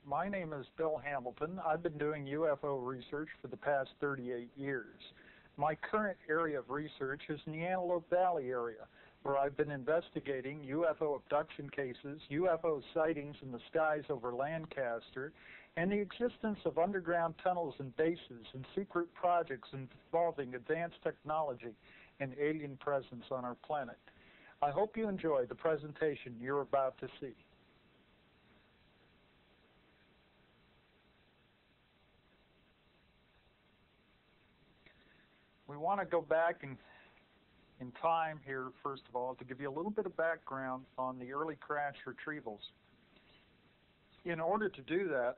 My name is Bill Hamilton. I've been doing UFO research for the past 38 years. My current area of research is in the Antelope Valley area, where I've been investigating UFO abduction cases, UFO sightings in the skies over Lancaster, and the existence of underground tunnels and bases and secret projects involving advanced technology and alien presence on our planet. I hope you enjoy the presentation you're about to see. We want to go back in time here, first of all, to give you a little bit of background on the early crash retrievals. In order to do that,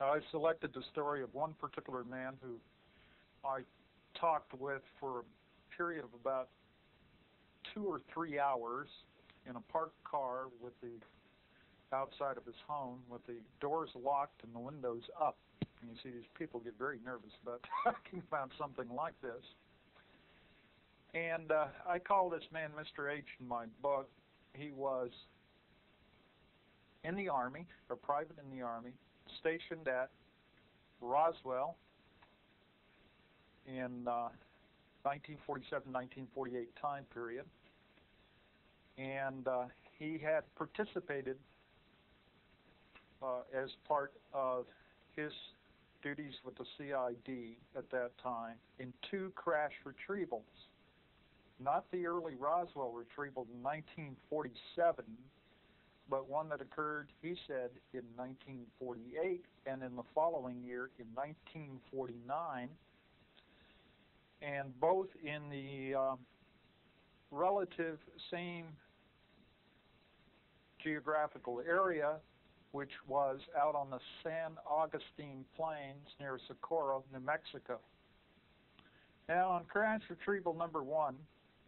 I selected the story of one particular man who I talked with for a period of about 2 or 3 hours in a parked car with the outside of his home with the doors locked and the windows up. And you see, these people get very nervous about talking about something like this. And I call this man Mr. H in my book. He was in the Army, a private in the Army, stationed at Roswell in 1947-1948 time period. And he had participated as part of his duties with the CID at that time in 2 crash retrievals. Not the early Roswell retrieval in 1947, but one that occurred, he said, in 1948 and in the following year in 1949, and both in the relative same geographical area, which was out on the San Augustine Plains near Socorro, New Mexico. Now, on crash retrieval number 1,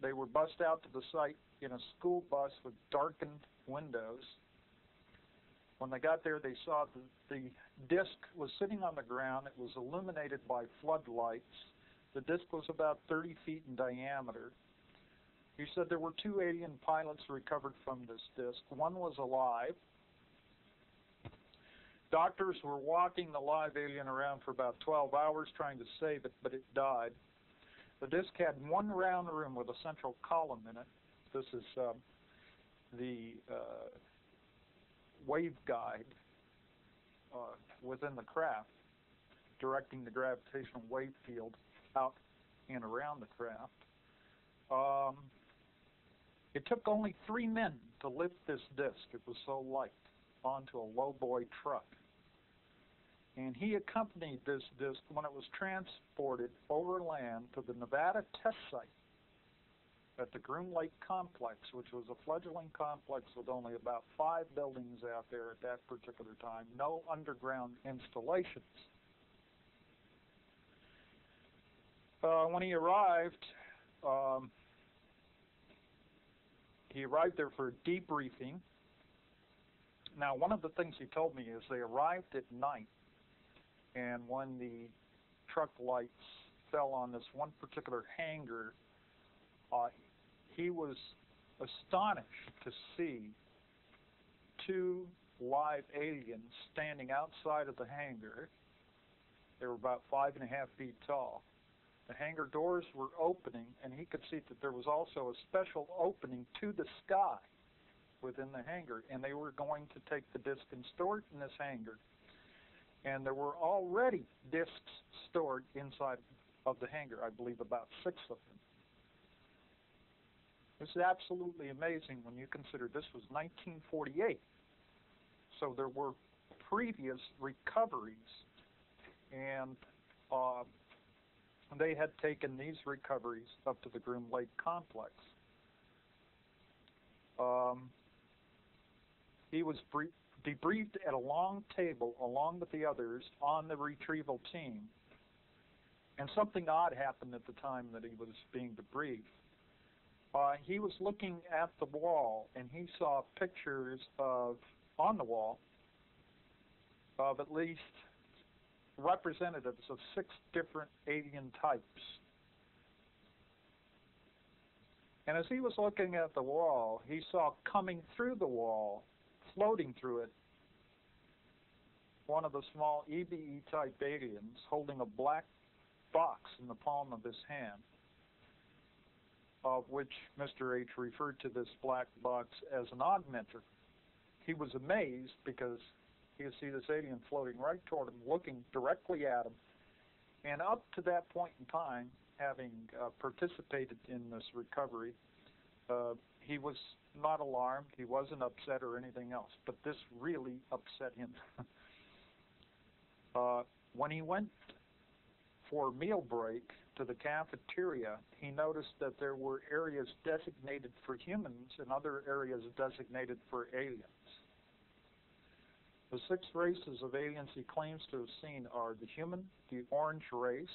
they were bussed out to the site in a school bus with darkened windows. When they got there, they saw the disc was sitting on the ground. It was illuminated by floodlights. The disc was about 30 feet in diameter. He said there were 2 alien pilots recovered from this disc. One was alive. Doctors were walking the live alien around for about 12 hours trying to save it, but it died. The disc had 1 round room with a central column in it. This is the waveguide within the craft, directing the gravitational wave field out and around the craft. It took only 3 men to lift this disc. It was so light, onto a lowboy truck. And he accompanied this disc when it was transported overland to the Nevada test site at the Groom Lake Complex, which was a fledgling complex with only about 5 buildings out there at that particular time, no underground installations. When he arrived there for a debriefing. Now, one of the things he told me is they arrived at night, and when the truck lights fell on this one particular hangar, he was astonished to see 2 live aliens standing outside of the hangar. They were about 5.5 feet tall. The hangar doors were opening, and he could see that there was also a special opening to the sky within the hangar, and they were going to take the disc and store it in this hangar. And there were already discs stored inside of the hangar, I believe about 6 of them. This is absolutely amazing when you consider this was 1948. So there were previous recoveries, and they had taken these recoveries up to the Groom Lake Complex. He was debriefed at a long table along with the others on the retrieval team. And something odd happened at the time that he was being debriefed. He was looking at the wall, and he saw pictures on the wall of at least representatives of 6 different alien types. And as he was looking at the wall, he saw coming through the wall, floating through it, one of the small EBE-type aliens holding a black box in the palm of his hand, of which Mr. H referred to this black box as an augmenter. He was amazed because he could see this alien floating right toward him, looking directly at him, and up to that point in time, having participated in this recovery, he was not alarmed, he wasn't upset or anything else, but this really upset him. When he went for meal break to the cafeteria, he noticed that there were areas designated for humans and other areas designated for aliens. The 6 races of aliens he claims to have seen are the human, the orange race,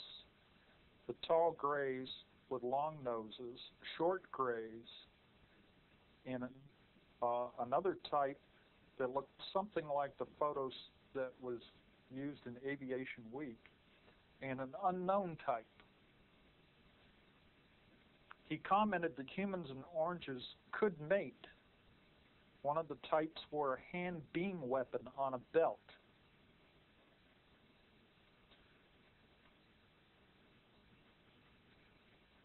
the tall grays with long noses, short grays, and another type that looked something like the photos that was used in Aviation Week, and an unknown type. He commented that humans and oranges could mate. One of the types wore a hand beam weapon on a belt.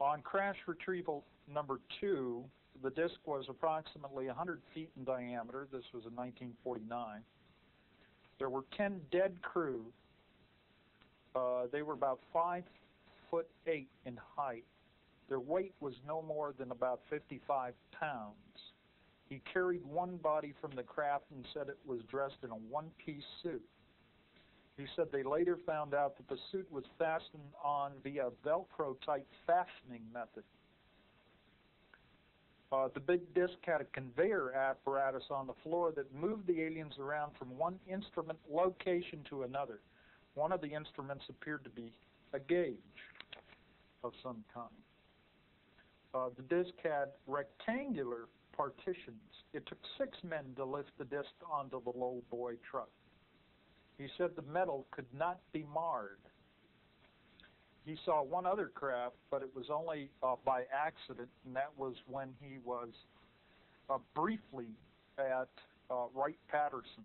On crash retrieval number 2, the disc was approximately 100 feet in diameter. This was in 1949. There were 10 dead crew. They were about 5'8" in height. Their weight was no more than about 55 pounds. He carried one body from the craft and said it was dressed in a one-piece suit. He said they later found out that the suit was fastened on via a Velcro-type fastening method. The big disc had a conveyor apparatus on the floor that moved the aliens around from one instrument location to another. One of the instruments appeared to be a gauge of some kind. The disc had rectangular partitions. It took 6 men to lift the disc onto the low boy truck. He said the metal could not be marred. He saw one other craft, but it was only by accident, and that was when he was briefly at Wright-Patterson.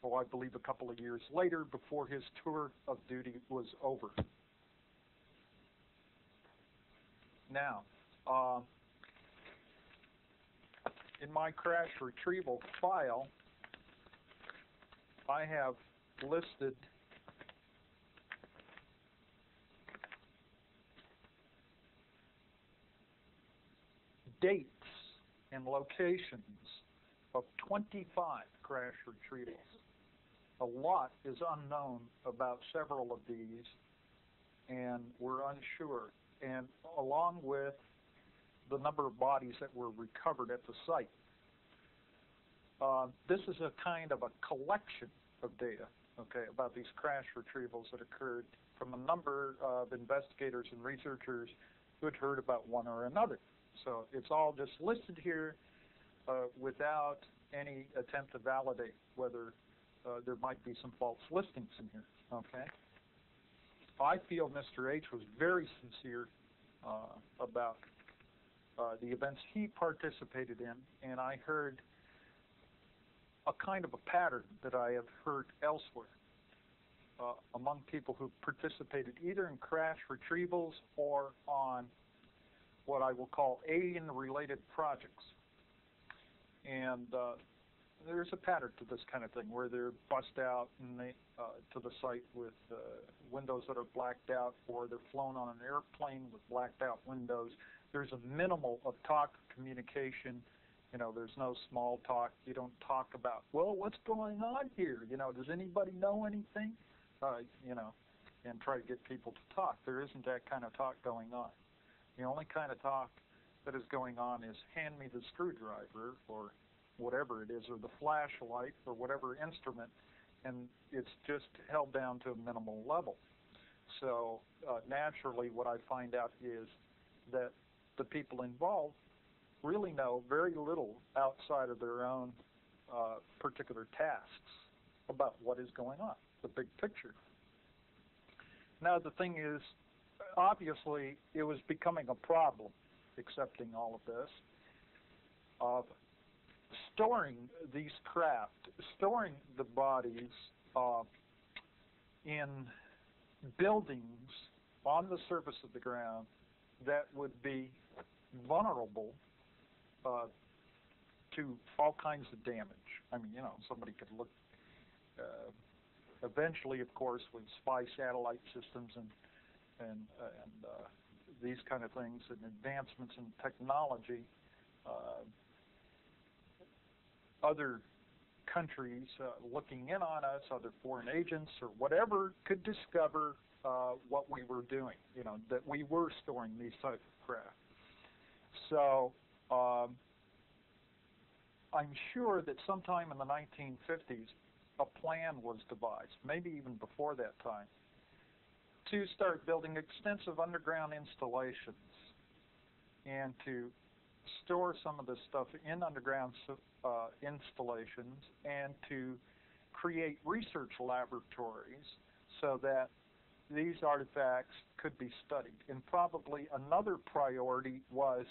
I believe a couple of years later, before his tour of duty was over. Now, in my crash retrieval file, I have listed dates and locations of 25 crash retrievals. A lot is unknown about several of these, and we're unsure, and along with the number of bodies that were recovered at the site. This is a kind of a collection of data, okay, about these crash retrievals that occurred from a number of investigators and researchers who had heard about one or another. So it's all just listed here without any attempt to validate whether there might be some false listings in here, okay? I feel Mr. H was very sincere about the events he participated in, and I heard a kind of a pattern that I have heard elsewhere among people who participated either in crash retrievals or on what I will call alien-related projects. And there's a pattern to this kind of thing where they're bust out and they, to the site with windows that are blacked out, or they're flown on an airplane with blacked out windows. There's a minimal of talk communication. You know, there's no small talk. You don't talk about, well, what's going on here? You know, does anybody know anything? You know, and try to get people to talk. There isn't that kind of talk going on. The only kind of talk that is going on is hand me the screwdriver or whatever it is, or the flashlight or whatever instrument, and it's just held down to a minimal level. So naturally what I find out is that the people involved really know very little outside of their own particular tasks about what is going on, the big picture. Now the thing is, obviously it was becoming a problem, accepting all of this, of storing these craft, storing the bodies in buildings on the surface of the ground that would be vulnerable to all kinds of damage. I mean, somebody could look, eventually, of course, with spy satellite systems and these kind of things and advancements in technology, other countries looking in on us, other foreign agents or whatever, could discover what we were doing, that we were storing these type of craft. So I'm sure that sometime in the 1950s a plan was devised, maybe even before that time, to start building extensive underground installations and to store some of this stuff in underground installations and to create research laboratories so that these artifacts could be studied. And probably another priority was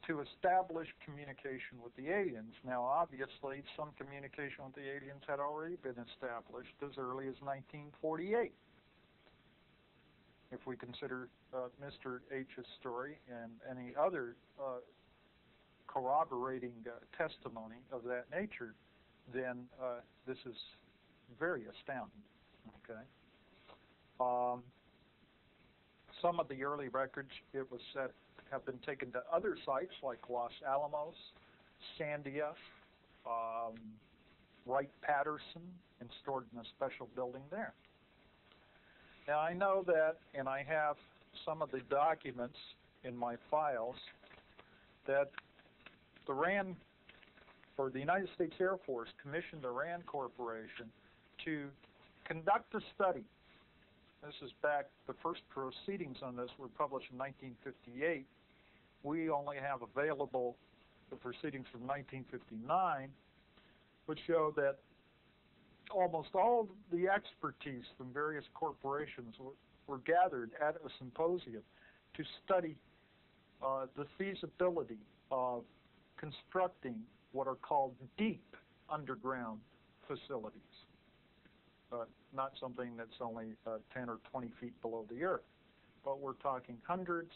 to establish communication with the aliens. Now, obviously, some communication with the aliens had already been established as early as 1948. If we consider Mr. H's story and any other corroborating testimony of that nature, then this is very astounding. Okay. Some of the early records, it was said, have been taken to other sites like Los Alamos, Sandia, Wright-Patterson, and stored in a special building there. Now, I know that, and I have some of the documents in my files, that the RAND, or the United States Air Force, commissioned the RAND Corporation to conduct a study. This is back, the first proceedings on this were published in 1958. We only have available the proceedings from 1959, which show that almost all the expertise from various corporations were gathered at a symposium to study the feasibility of constructing what are called deep underground facilities. Not something that's only 10 or 20 feet below the earth, but we're talking hundreds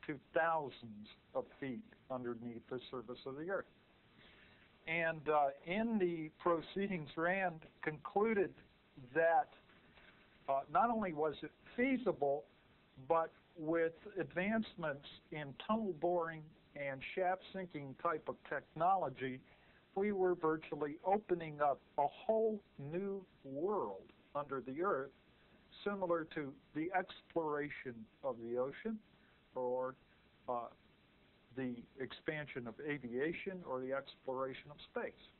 to thousands of feet underneath the surface of the earth. And in the proceedings, RAND concluded that not only was it feasible, but with advancements in tunnel boring and shaft sinking type of technology, we were virtually opening up a whole new world under the earth, similar to the exploration of the ocean, or the expansion of aviation, or the exploration of space.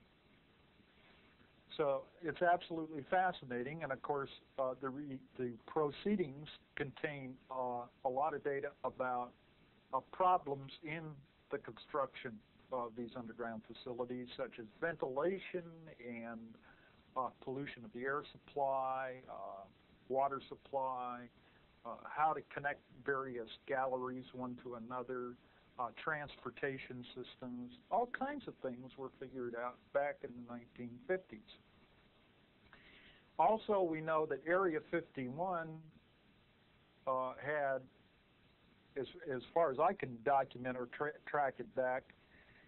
So it's absolutely fascinating, and of course the proceedings contain a lot of data about problems in the construction of these underground facilities, such as ventilation and pollution of the air supply, water supply, how to connect various galleries one to another, transportation systems. All kinds of things were figured out back in the 1950s. Also, we know that Area 51 had, as far as I can document or track it back,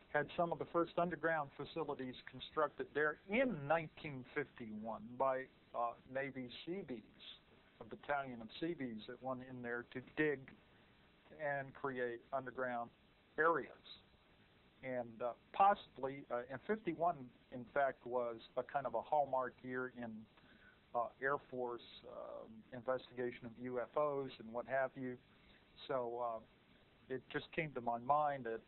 had some of the first underground facilities constructed there in 1951 by Navy Seabees, a battalion of Seabees that went in there to dig and create underground areas. And possibly, and 51, in fact, was a kind of a hallmark year in Air Force investigation of UFOs and what have you. So it just came to my mind that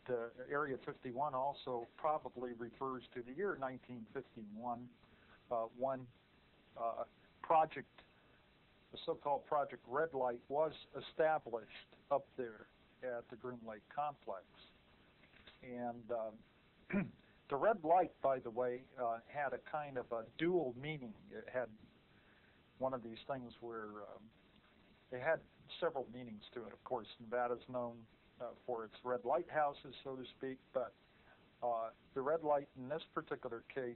Area 51 also probably refers to the year 1951, when project, the so-called Project Red Light, was established up there at the Groom Lake Complex. And the red light, by the way, had a kind of a dual meaning. It had one of these things where it had several meanings to it. Of course, Nevada's known for its red lighthouses, so to speak, but The red light in this particular case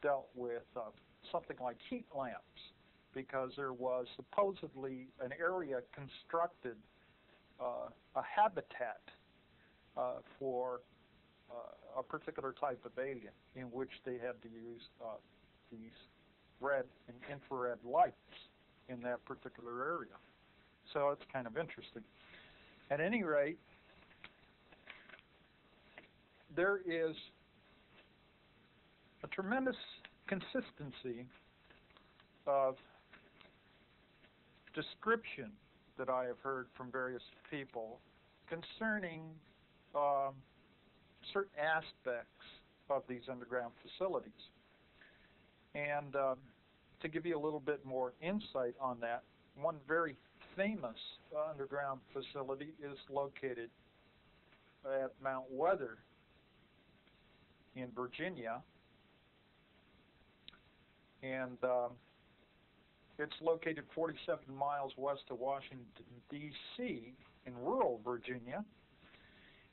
dealt with something like heat lamps, because there was supposedly an area constructed, a habitat for a particular type of alien, in which they had to use these red and infrared lights in that particular area. So it's kind of interesting. At any rate, there is a tremendous consistency of description that I have heard from various people concerning certain aspects of these underground facilities. And to give you a little bit more insight on that, one very famous underground facility is located at Mount Weather in Virginia, and it's located 47 miles west of Washington, D.C. in rural Virginia,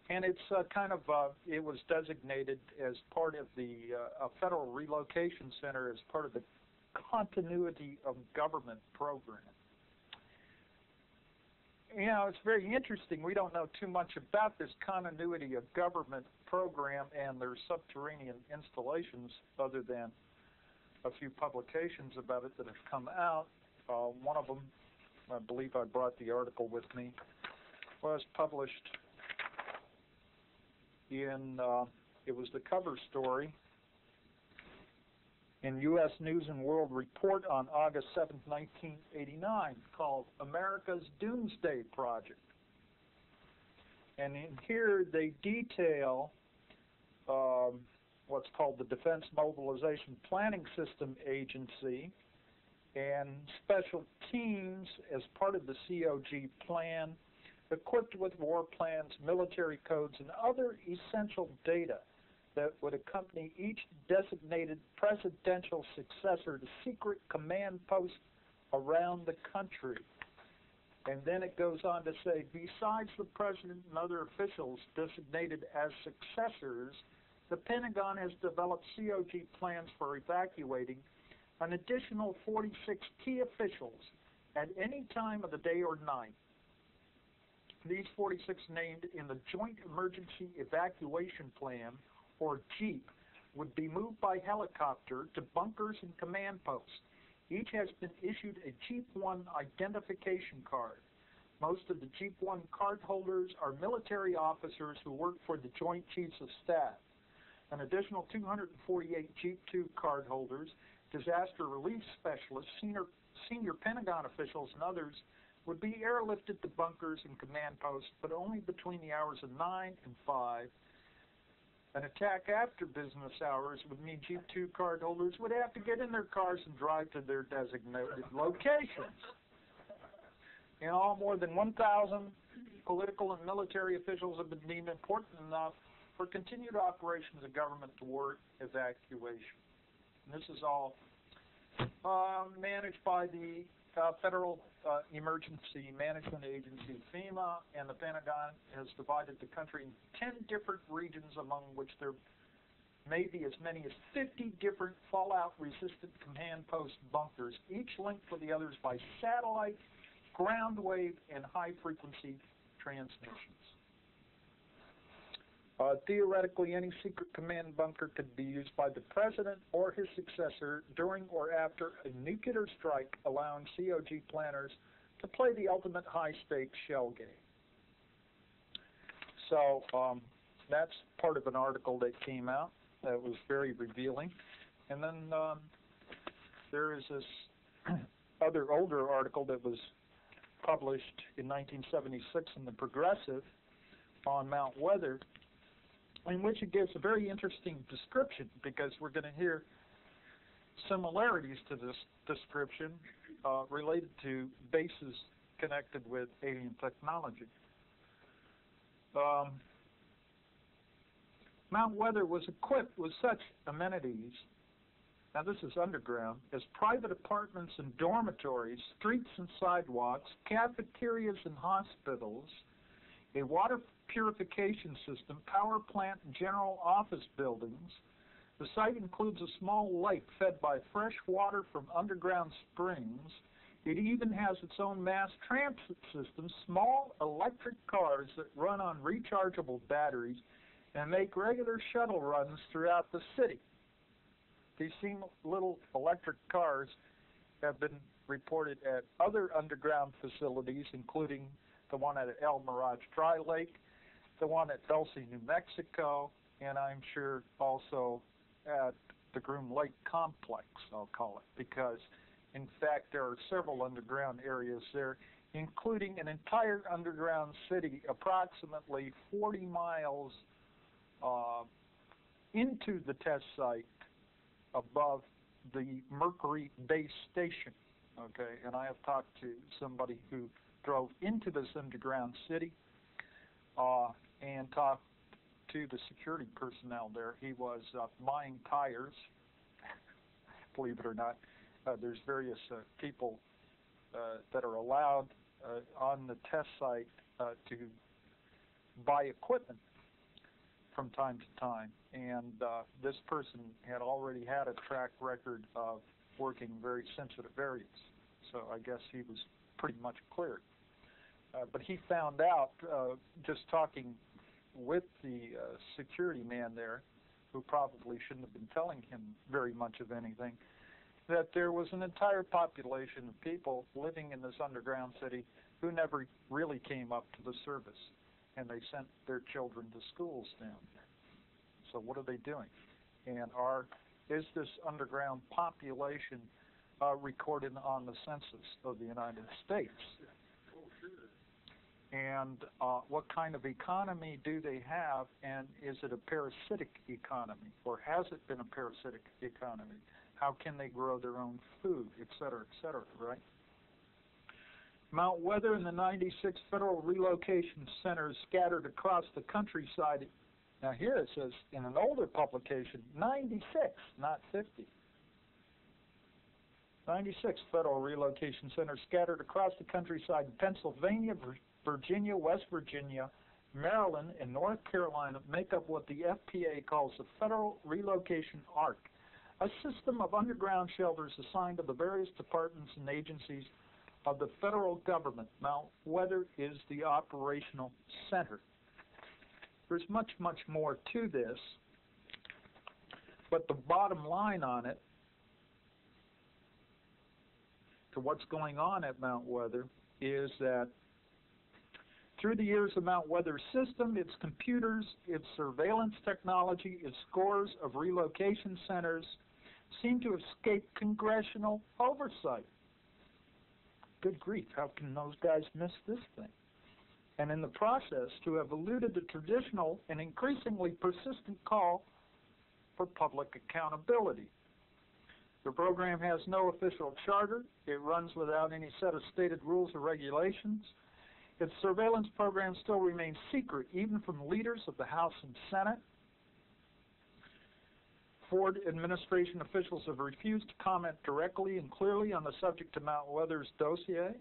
and it's it was designated as part of the Federal Relocation Center as part of the Continuity of Government program. You know, it's very interesting. We don't know too much about this Continuity of Government program and their subterranean installations, other than a few publications about it that have come out. One of them, I believe I brought the article with me, was published in, it was the cover story in U.S. News and World Report on August 7, 1989, called America's Doomsday Project. And in here they detail what's called the Defense Mobilization Planning System Agency and special teams as part of the COG plan, equipped with war plans, military codes, and other essential data that would accompany each designated presidential successor to secret command posts around the country. And then it goes on to say, besides the president and other officials designated as successors, the Pentagon has developed COG plans for evacuating an additional 46 key officials at any time of the day or night. These 46 named in the Joint Emergency Evacuation Plan, or JEEP, would be moved by helicopter to bunkers and command posts. Each has been issued a JEEP-1 identification card. Most of the JEEP-1 card holders are military officers who work for the Joint Chiefs of Staff. An additional 248 JEEP-2 card holders, disaster relief specialists, senior Pentagon officials, and others would be airlifted to bunkers and command posts, but only between the hours of 9 and 5. An attack after business hours would mean JEEP-2 card holders would have to get in their cars and drive to their designated locations. In all, more than 1,000 political and military officials have been deemed important enough for continued operations of government toward evacuation. And this is all managed by the Federal Emergency Management Agency, FEMA, and the Pentagon has divided the country in 10 different regions, among which there may be as many as 50 different fallout-resistant command post bunkers, each linked with the others by satellite, ground wave, and high-frequency transmissions. Theoretically, any secret command bunker could be used by the president or his successor during or after a nuclear strike, allowing COG planners to play the ultimate high-stakes shell game. So that's part of an article that came out that was very revealing. And then there is this other older article that was published in 1976 in the Progressive on Mount Weather, in which it gives a very interesting description, because we're going to hear similarities to this description related to bases connected with alien technology. Mount Weather was equipped with such amenities, now this is underground, as private apartments and dormitories, streets and sidewalks, cafeterias and hospitals, a water purification system, power plant, and general office buildings. The site includes a small lake fed by fresh water from underground springs. It even has its own mass transit system, small electric cars that run on rechargeable batteries and make regular shuttle runs throughout the city. These same little electric cars have been reported at other underground facilities, including the one at El Mirage Dry Lake, the one at Dulce, New Mexico, and I'm sure also at the Groom Lake Complex, I'll call it, because in fact there are several underground areas there, including an entire underground city approximately 40 miles into the test site above the Mercury Base Station. Okay, and I have talked to somebody who drove into this underground city and talked to the security personnel there. He was buying tires. Believe it or not, there's various people that are allowed on the test site to buy equipment from time to time, and this person had already had a track record of working very sensitive areas, so I guess he was pretty much cleared. But he found out, just talking with the security man there, who probably shouldn't have been telling him very much of anything, that there was an entire population of people living in this underground city who never really came up to the service, and they sent their children to schools down there. So what are they doing? And is this underground population recorded on the census of the United States? And what kind of economy do they have, and is it a parasitic economy, or has it been a parasitic economy? How can they grow their own food, et cetera, right? Mount Weather and the 96 federal relocation centers scattered across the countryside. Now here it says, in an older publication, 96, not 50. 96 federal relocation centers scattered across the countryside in Pennsylvania, Virginia, West Virginia, Maryland, and North Carolina make up what the FPA calls the Federal Relocation Arc, a system of underground shelters assigned to the various departments and agencies of the federal government. Mount Weather is the operational center. There's much, much more to this, but the bottom line on it, to what's going on at Mount Weather, is that through the years of Mount Weather's system, its computers, its surveillance technology, its scores of relocation centers seem to escape congressional oversight. Good grief, how can those guys miss this thing? And in the process, to have eluded the traditional and increasingly persistent call for public accountability. The program has no official charter. It runs without any set of stated rules or regulations. Its surveillance program still remains secret, even from leaders of the House and Senate. Ford administration officials have refused to comment directly and clearly on the subject of Mount Weather's dossiers.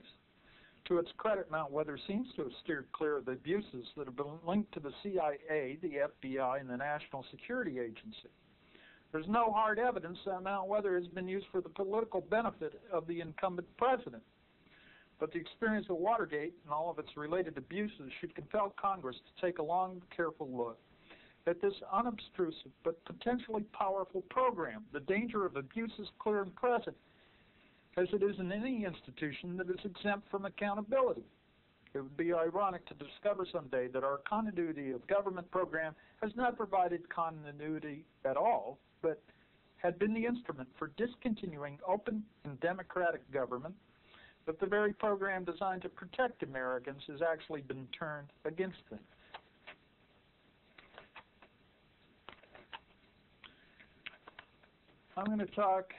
To its credit, Mount Weather seems to have steered clear of the abuses that have been linked to the CIA, the FBI, and the National Security Agency. There's no hard evidence that Mount Weather has been used for the political benefit of the incumbent president. But the experience of Watergate and all of its related abuses should compel Congress to take a long, careful look at this unobtrusive but potentially powerful program. The danger of abuse is clear and present, as it is in any institution that is exempt from accountability. It would be ironic to discover someday that our continuity of government program has not provided continuity at all, but had been the instrument for discontinuing open and democratic government, that the very program designed to protect Americans has actually been turned against them. I'm going to talk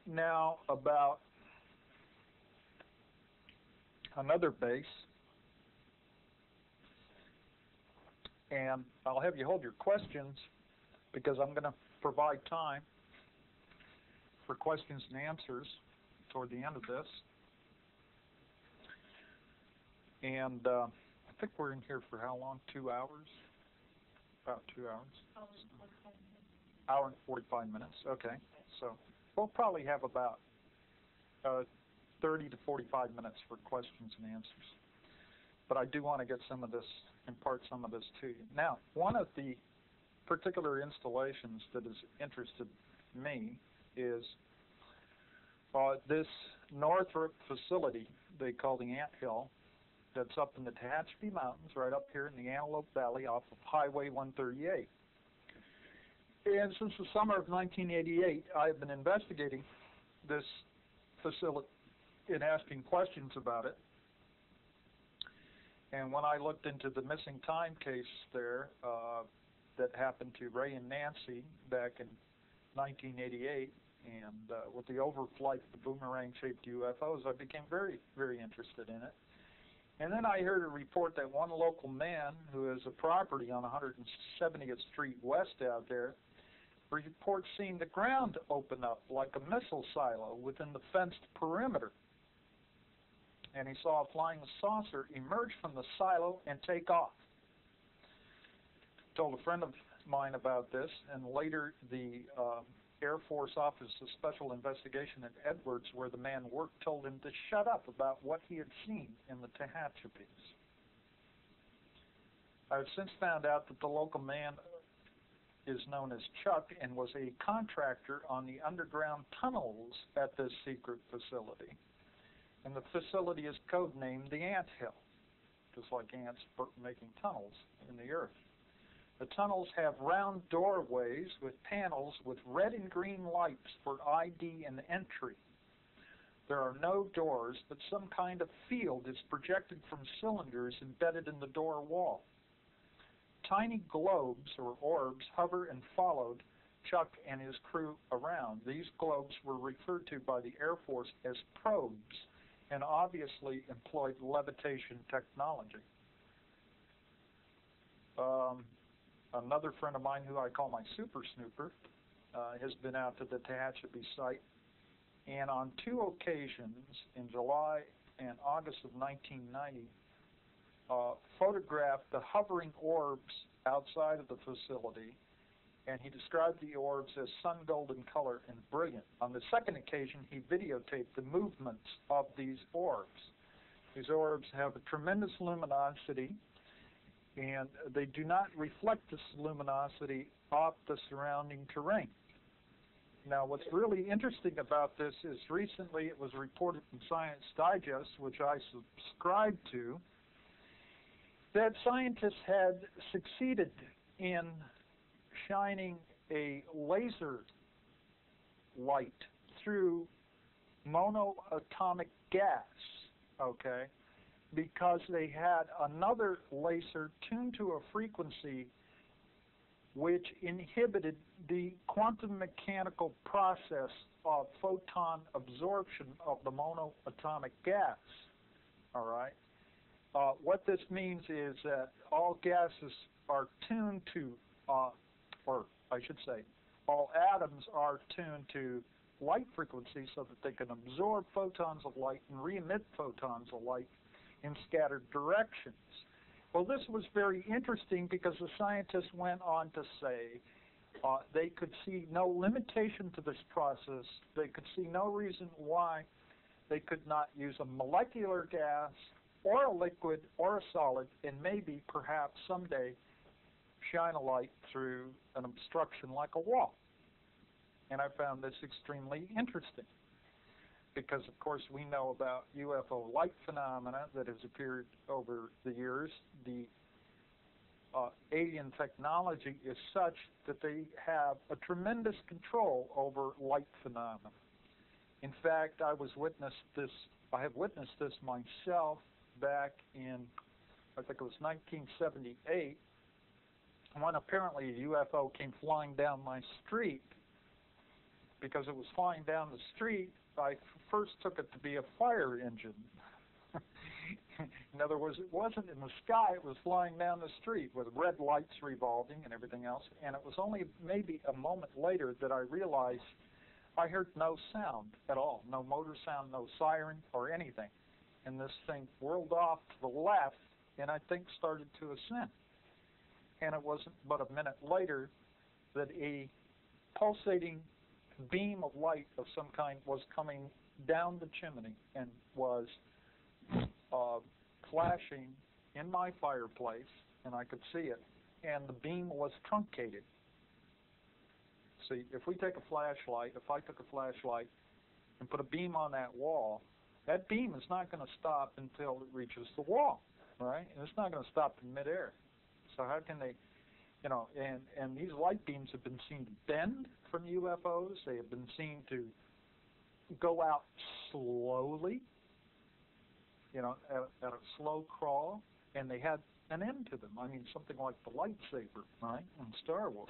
now about another base, and I'll have you hold your questions because I'm going to provide time for questions and answers toward the end of this. And think we're in here for how long? 2 hours? About 2 hours. Hour and 45 minutes. Okay. So we'll probably have about 30 to 45 minutes for questions and answers. But I do want to get some of this, impart some of this to you. Now, one of the particular installations that has interested me is this Northrop facility they call the Ant Hill, that's up in the Tehachapi Mountains, right up here in the Antelope Valley off of Highway 138. And since the summer of 1988, I have been investigating this facility and asking questions about it. And when I looked into the missing time case there that happened to Ray and Nancy back in 1988, and with the overflight of the boomerang-shaped UFOs, I became very, very interested in it. And then I heard a report that one local man who has a property on 170th Street West out there reports seeing the ground open up like a missile silo within the fenced perimeter. And he saw a flying saucer emerge from the silo and take off. Told a friend of mine about this, and later the Air Force Office of Special Investigation at Edwards, where the man worked, told him to shut up about what he had seen in the Tehachapis. I've since found out that the local man is known as Chuck and was a contractor on the underground tunnels at this secret facility. And the facility is codenamed the Ant Hill, just like ants making tunnels in the earth. The tunnels have round doorways with panels with red and green lights for ID and entry. There are no doors, but some kind of field is projected from cylinders embedded in the door wall. Tiny globes or orbs hover and followed Chuck and his crew around. These globes were referred to by the Air Force as probes and obviously employed levitation technology. Another friend of mine who I call my super snooper has been out to the Tehachapi site, and on 2 occasions in July and August of 1990 photographed the hovering orbs outside of the facility, and he described the orbs as sun-golden color and brilliant. On the second occasion, he videotaped the movements of these orbs. These orbs have a tremendous luminosity, and they do not reflect this luminosity off the surrounding terrain. Now, what's really interesting about this is recently it was reported in Science Digest, which I subscribe to, that scientists had succeeded in shining a laser light through monoatomic gas, okay, because they had another laser tuned to a frequency which inhibited the quantum mechanical process of photon absorption of the monoatomic gas, all right? What this means is that all gases are tuned to, or I should say, all atoms are tuned to light frequency so that they can absorb photons of light and re-emit photons of light in scattered directions. Well, this was very interesting because the scientists went on to say they could see no limitation to this process. They could see no reason why they could not use a molecular gas or a liquid or a solid and maybe, perhaps, someday shine a light through an obstruction like a wall. And I found this extremely interesting because, of course, we know about UFO light phenomena that has appeared over the years. The alien technology is such that they have a tremendous control over light phenomena. In fact, I have witnessed this myself back in, I think it was 1978, when apparently a UFO came flying down my street. Because it was flying down the street, I first took it to be a fire engine. In other words, it wasn't in the sky, it was flying down the street with red lights revolving and everything else. And it was only maybe a moment later that I realized I heard no sound at all, no motor sound, no siren or anything. And this thing whirled off to the left and I think started to ascend. And it wasn't but a minute later that a pulsating beam of light of some kind was coming down the chimney and was flashing in my fireplace, and I could see it, and the beam was truncated. See, if we take a flashlight, if I took a flashlight and put a beam on that wall, that beam is not going to stop until it reaches the wall, right? And it's not going to stop in midair. So how can they, you know, and these light beams have been seen to bend from UFOs. They have been seen to go out slowly, you know, at a slow crawl, and they had an end to them. I mean, something like the lightsaber, right, in Star Wars.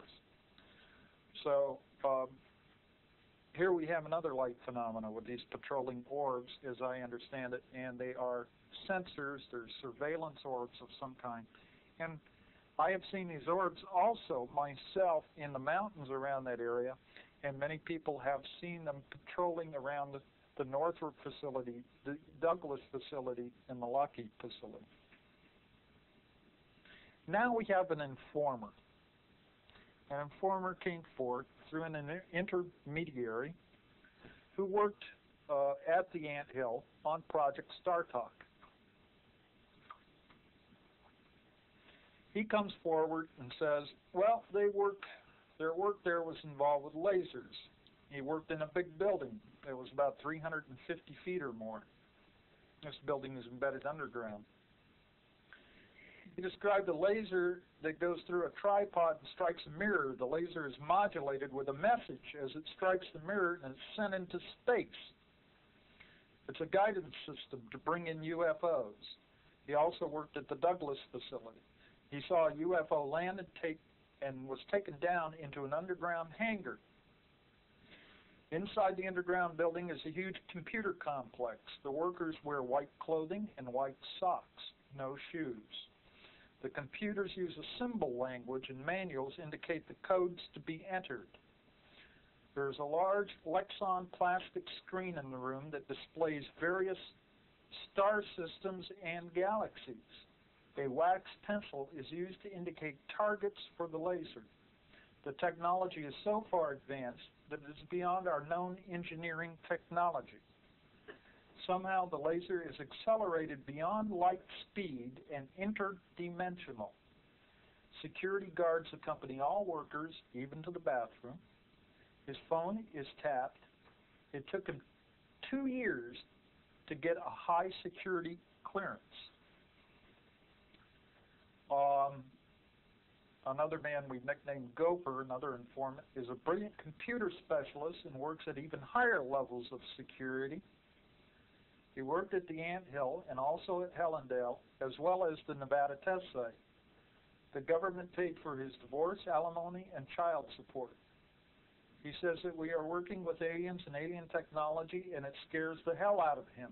So here we have another light phenomena with these patrolling orbs, as I understand it, and they are sensors. They're surveillance orbs of some kind. And I have seen these orbs also myself in the mountains around that area, and many people have seen them patrolling around the Northrop facility, the Douglas facility, and the Lockheed facility. Now we have an informer. An informer came forth through an intermediary who worked at the Anthill on Project StarTalk. He comes forward and says, well, their work there was involved with lasers. He worked in a big building. It was about 350 feet or more. This building is embedded underground. He described a laser that goes through a tripod and strikes a mirror. The laser is modulated with a message as it strikes the mirror, and it's sent into space. It's a guidance system to bring in UFOs. He also worked at the Douglas facility. He saw a UFO land and was taken down into an underground hangar. Inside the underground building is a huge computer complex. The workers wear white clothing and white socks, no shoes. The computers use a symbol language, and manuals indicate the codes to be entered. There's a large Lexan plastic screen in the room that displays various star systems and galaxies. A wax pencil is used to indicate targets for the laser. The technology is so far advanced that it is beyond our known engineering technology. Somehow the laser is accelerated beyond light speed and interdimensional. Security guards accompany all workers, even to the bathroom. His phone is tapped. It took him 2 years to get a high security clearance. Another man we nicknamed Gopher, another informant, is a brilliant computer specialist and works at even higher levels of security. He worked at the Anthill and also at Hellendale, as well as the Nevada test site. The government paid for his divorce, alimony, and child support. He says that we are working with aliens and alien technology, and it scares the hell out of him.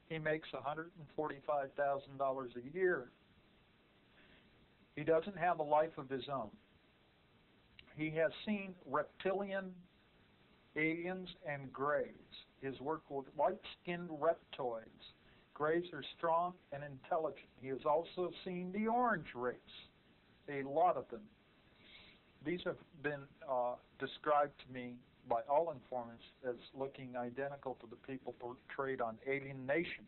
He makes $145,000 a year. He doesn't have a life of his own. He has seen reptilian, aliens, and grays. His work with white-skinned reptoids. Grays are strong and intelligent. He has also seen the orange race, a lot of them. These have been described to me by all informants as looking identical to the people portrayed on Alien Nation.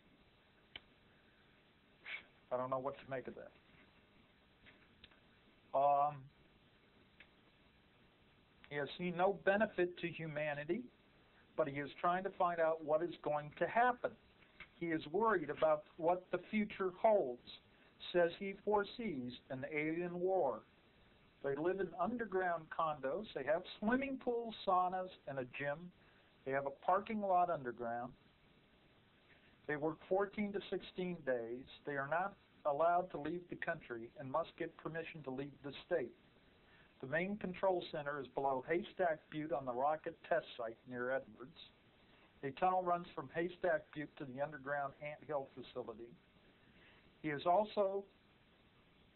I don't know what to make of that. He has seen no benefit to humanity, but he is trying to find out what is going to happen. He is worried about what the future holds, says he foresees an alien war. They live in underground condos. They have swimming pools, saunas, and a gym. They have a parking lot underground. They work 14 to 16 days. They are not allowed to leave the country and must get permission to leave the state. The main control center is below Haystack Butte on the rocket test site near Edwards. A tunnel runs from Haystack Butte to the underground Anthill facility. He has also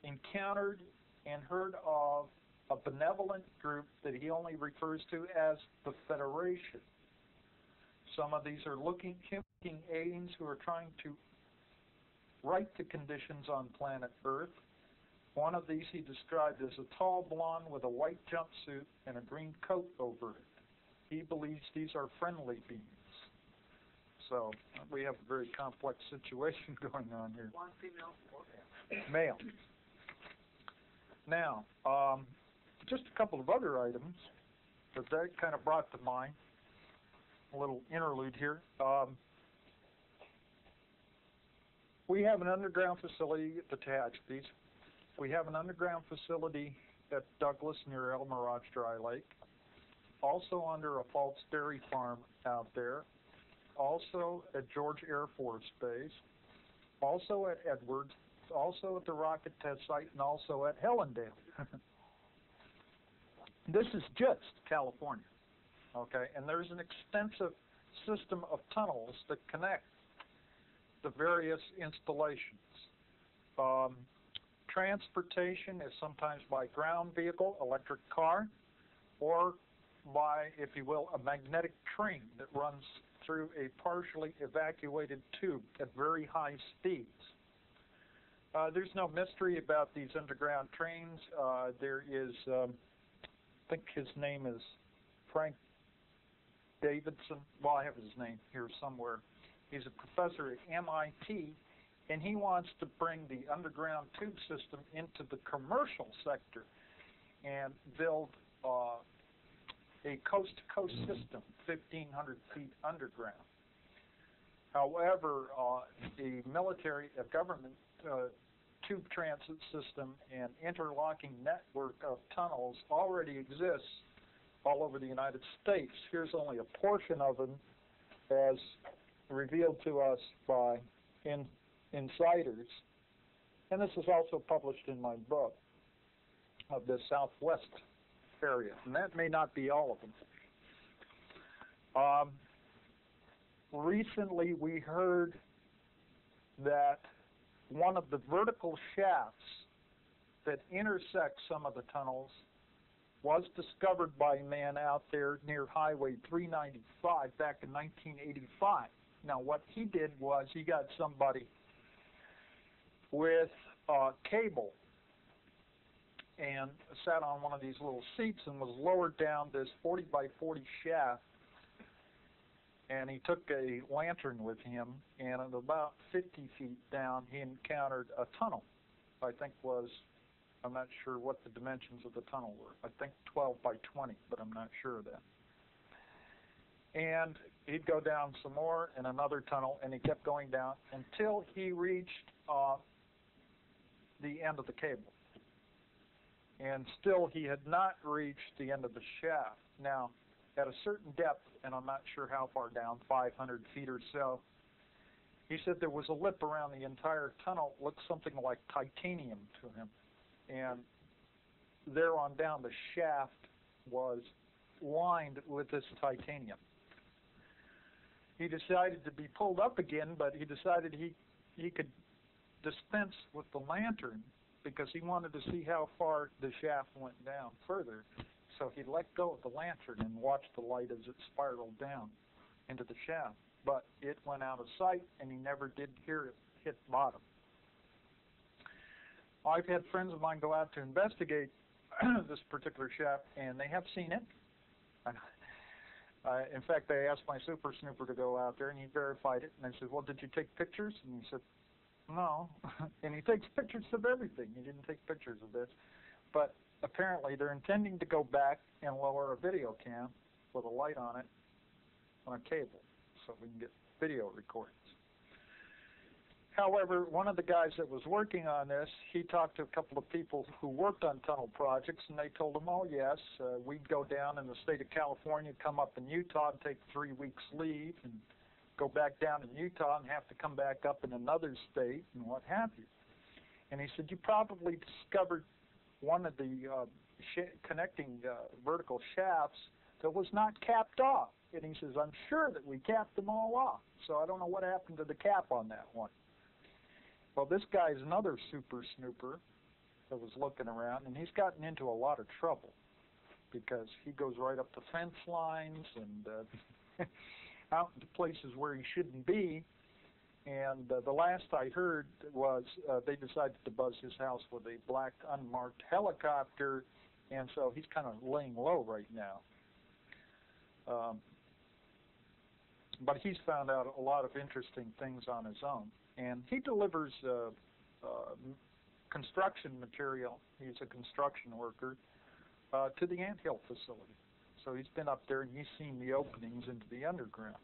encountered and heard of a benevolent group that he only refers to as the Federation. Some of these are looking aliens who are trying to right to conditions on planet Earth. One of these he described as a tall blonde with a white jumpsuit and a green coat over it. He believes these are friendly beings. So we have a very complex situation going on here. One female or male. Now, just a couple of other items that kind of brought to mind. A little interlude here. We have an underground facility at the Tehachapi's. We have an underground facility at Douglas near El Mirage Dry Lake. Also under a False Dairy Farm out there. Also at George Air Force Base. Also at Edwards. Also at the Rocket Test Site, and also at Hellendale. This is just California, okay? And there's an extensive system of tunnels that connect the various installations. Transportation is sometimes by ground vehicle, electric car, or by, if you will, a magnetic train that runs through a partially evacuated tube at very high speeds. There's no mystery about these underground trains. There is, I think his name is Frank Davidson. Well, I have his name here somewhere. He's a professor at MIT, and he wants to bring the underground tube system into the commercial sector and build a coast-to-coast system, 1,500 feet underground. However, the military, government tube transit system and interlocking network of tunnels already exists all over the United States. Here's only a portion of them as revealed to us by insiders. And this is also published in my book of the Southwest area. And that may not be all of them. Recently we heard that one of the vertical shafts that intersect some of the tunnels was discovered by a man out there near Highway 395 back in 1985. Now what he did was he got somebody with cable and sat on one of these little seats and was lowered down this 40 by 40 shaft, and he took a lantern with him, and at about 50 feet down he encountered a tunnel. I think was, I'm not sure what the dimensions of the tunnel were. I think 12 by 20, but I'm not sure of that. And he'd go down some more in another tunnel, and he kept going down until he reached the end of the cable. And still he had not reached the end of the shaft. Now, at a certain depth, and I'm not sure how far down, 500 feet or so, he said there was a lip around the entire tunnel, looked something like titanium to him. And there on down, the shaft was lined with this titanium. He decided to be pulled up again, but he decided he could dispense with the lantern because he wanted to see how far the shaft went down further. So he let go of the lantern and watched the light as it spiraled down into the shaft. But it went out of sight, and he never did hear it hit bottom. I've had friends of mine go out to investigate this particular shaft, and they have seen it. In fact, I asked my super snooper to go out there, and he verified it. And I said, well, did you take pictures? And he said, no. And he takes pictures of everything. He didn't take pictures of this. But apparently they're intending to go back and lower a video cam with a light on it on a cable so we can get video recordings. However, one of the guys that was working on this, he talked to a couple of people who worked on tunnel projects, and they told him, oh yes, we'd go down in the state of California, come up in Utah and take 3 weeks leave and go back down in Utah and have to come back up in another state and what have you. And he said, you probably discovered one of the connecting vertical shafts that was not capped off. And he says, I'm sure that we capped them all off, so I don't know what happened to the cap on that one. Well, this guy's another super snooper that was looking around, and he's gotten into a lot of trouble because he goes right up to fence lines and out into places where he shouldn't be. And the last I heard was they decided to buzz his house with a black unmarked helicopter, and so he's kind of laying low right now. But he's found out a lot of interesting things on his own. And he delivers construction material. He's a construction worker to the anthill facility. So he's been up there and he's seen the openings into the underground.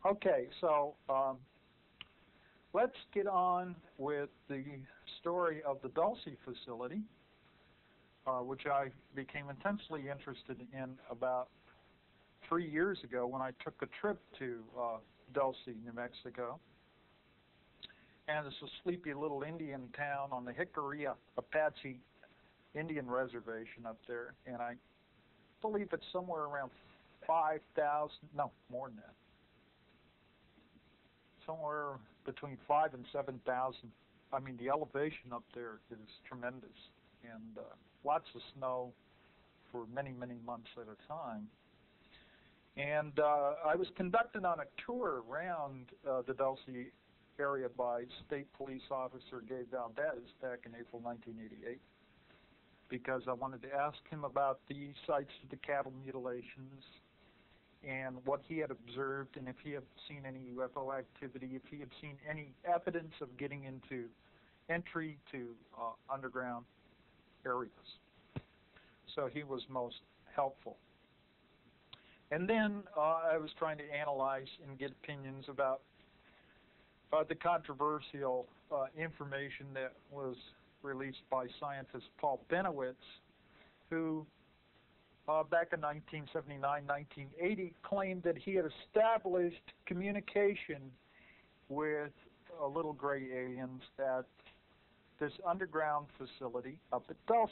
Okay, so let's get on with the story of the Dulce facility, which I became intensely interested in about 3 years ago when I took a trip to Dulce, New Mexico. And it's a sleepy little Indian town on the Hickory Apache Indian Reservation up there. And I believe it's somewhere around 5,000, no, more than that. Somewhere between 5,000 and 7,000. I mean, the elevation up there is tremendous. And lots of snow for many, many months at a time. And I was conducted on a tour around the Dulce area by State Police Officer Gabe Valdez back in April 1988, because I wanted to ask him about the sites of the cattle mutilations and what he had observed, and if he had seen any UFO activity, if he had seen any evidence of getting into entry to underground areas. So he was most helpful. And then I was trying to analyze and get opinions about the controversial information that was released by scientist Paul Benowitz, who back in 1979, 1980 claimed that he had established communication with little gray aliens at this underground facility up at Dulce.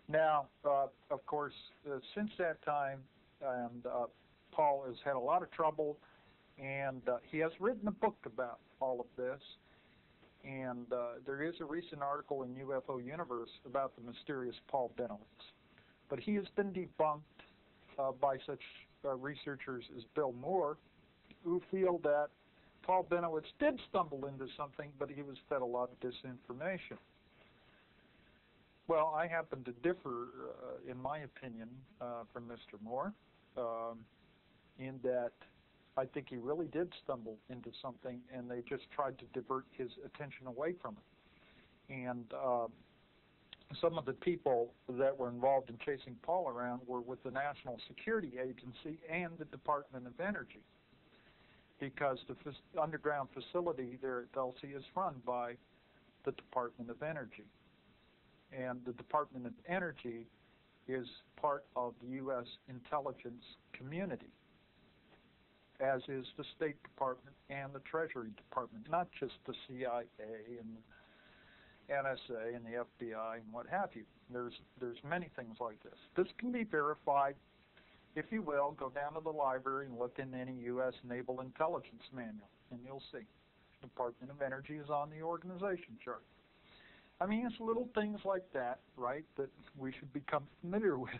Now, of course, since that time, and Paul has had a lot of trouble, and he has written a book about all of this, and there is a recent article in UFO Universe about the mysterious Paul Benowitz. But he has been debunked by such researchers as Bill Moore, who feel that Paul Benowitz did stumble into something, but he was fed a lot of disinformation. Well, I happen to differ, in my opinion, from Mr. Moore, in that I think he really did stumble into something, and they just tried to divert his attention away from it. And some of the people that were involved in chasing Paul around were with the National Security Agency and the Department of Energy, because the underground facility there at Dulce is run by the Department of Energy. And the Department of Energy is part of the U.S. intelligence community, as is the State Department and the Treasury Department, not just the CIA and NSA and the FBI and what have you. There's many things like this. This can be verified, if you will. Go down to the library and look in any U.S. Naval Intelligence Manual, and you'll see the Department of Energy is on the organization chart. I mean, it's little things like that, right, that we should become familiar with.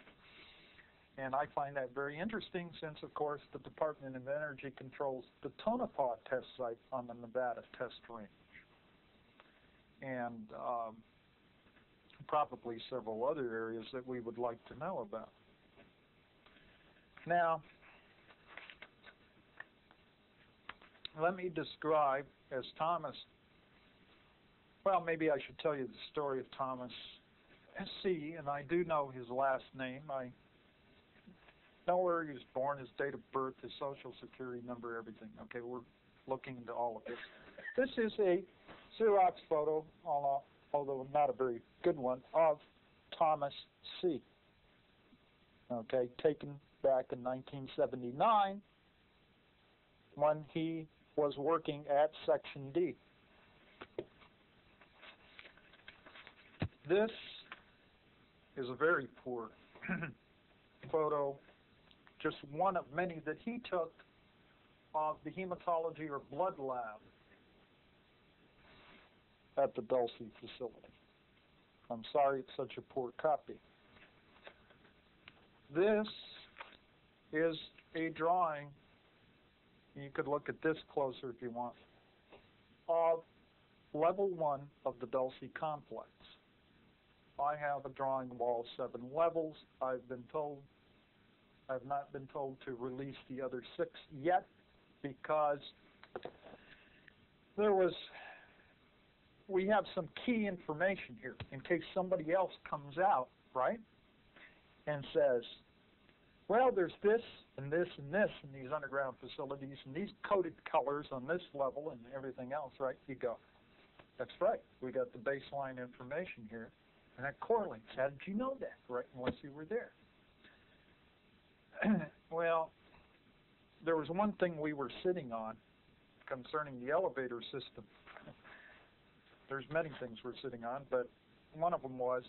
And I find that very interesting since, of course, the Department of Energy controls the Tonopah test site on the Nevada test range. And probably several other areas that we would like to know about. Now, let me describe as Thomas, well, maybe I should tell you the story of Thomas S.C., and I do know his last name. I know where he was born, his date of birth, his social security number, everything. Okay, we're looking into all of this. This is a Xerox photo, although not a very good one, of Thomas C. Okay, taken back in 1979 when he was working at Section D. This is a very poor photo, just one of many that he took of the hematology or blood lab at the Dulce facility. I'm sorry it's such a poor copy. This is a drawing, you could look at this closer if you want, of level 1 of the Dulce complex. I have a drawing of all 7 levels. I've not been told to release the other 6 yet because we have some key information here in case somebody else comes out, right, and says, well, there's this and this and this in these underground facilities and these coded colors on this level and everything else, right? You go, that's right. We got the baseline information here, and that correlates. How did you know that, right, unless you were there? Well, there was one thing we were sitting on concerning the elevator system. There's many things we're sitting on, but one of them was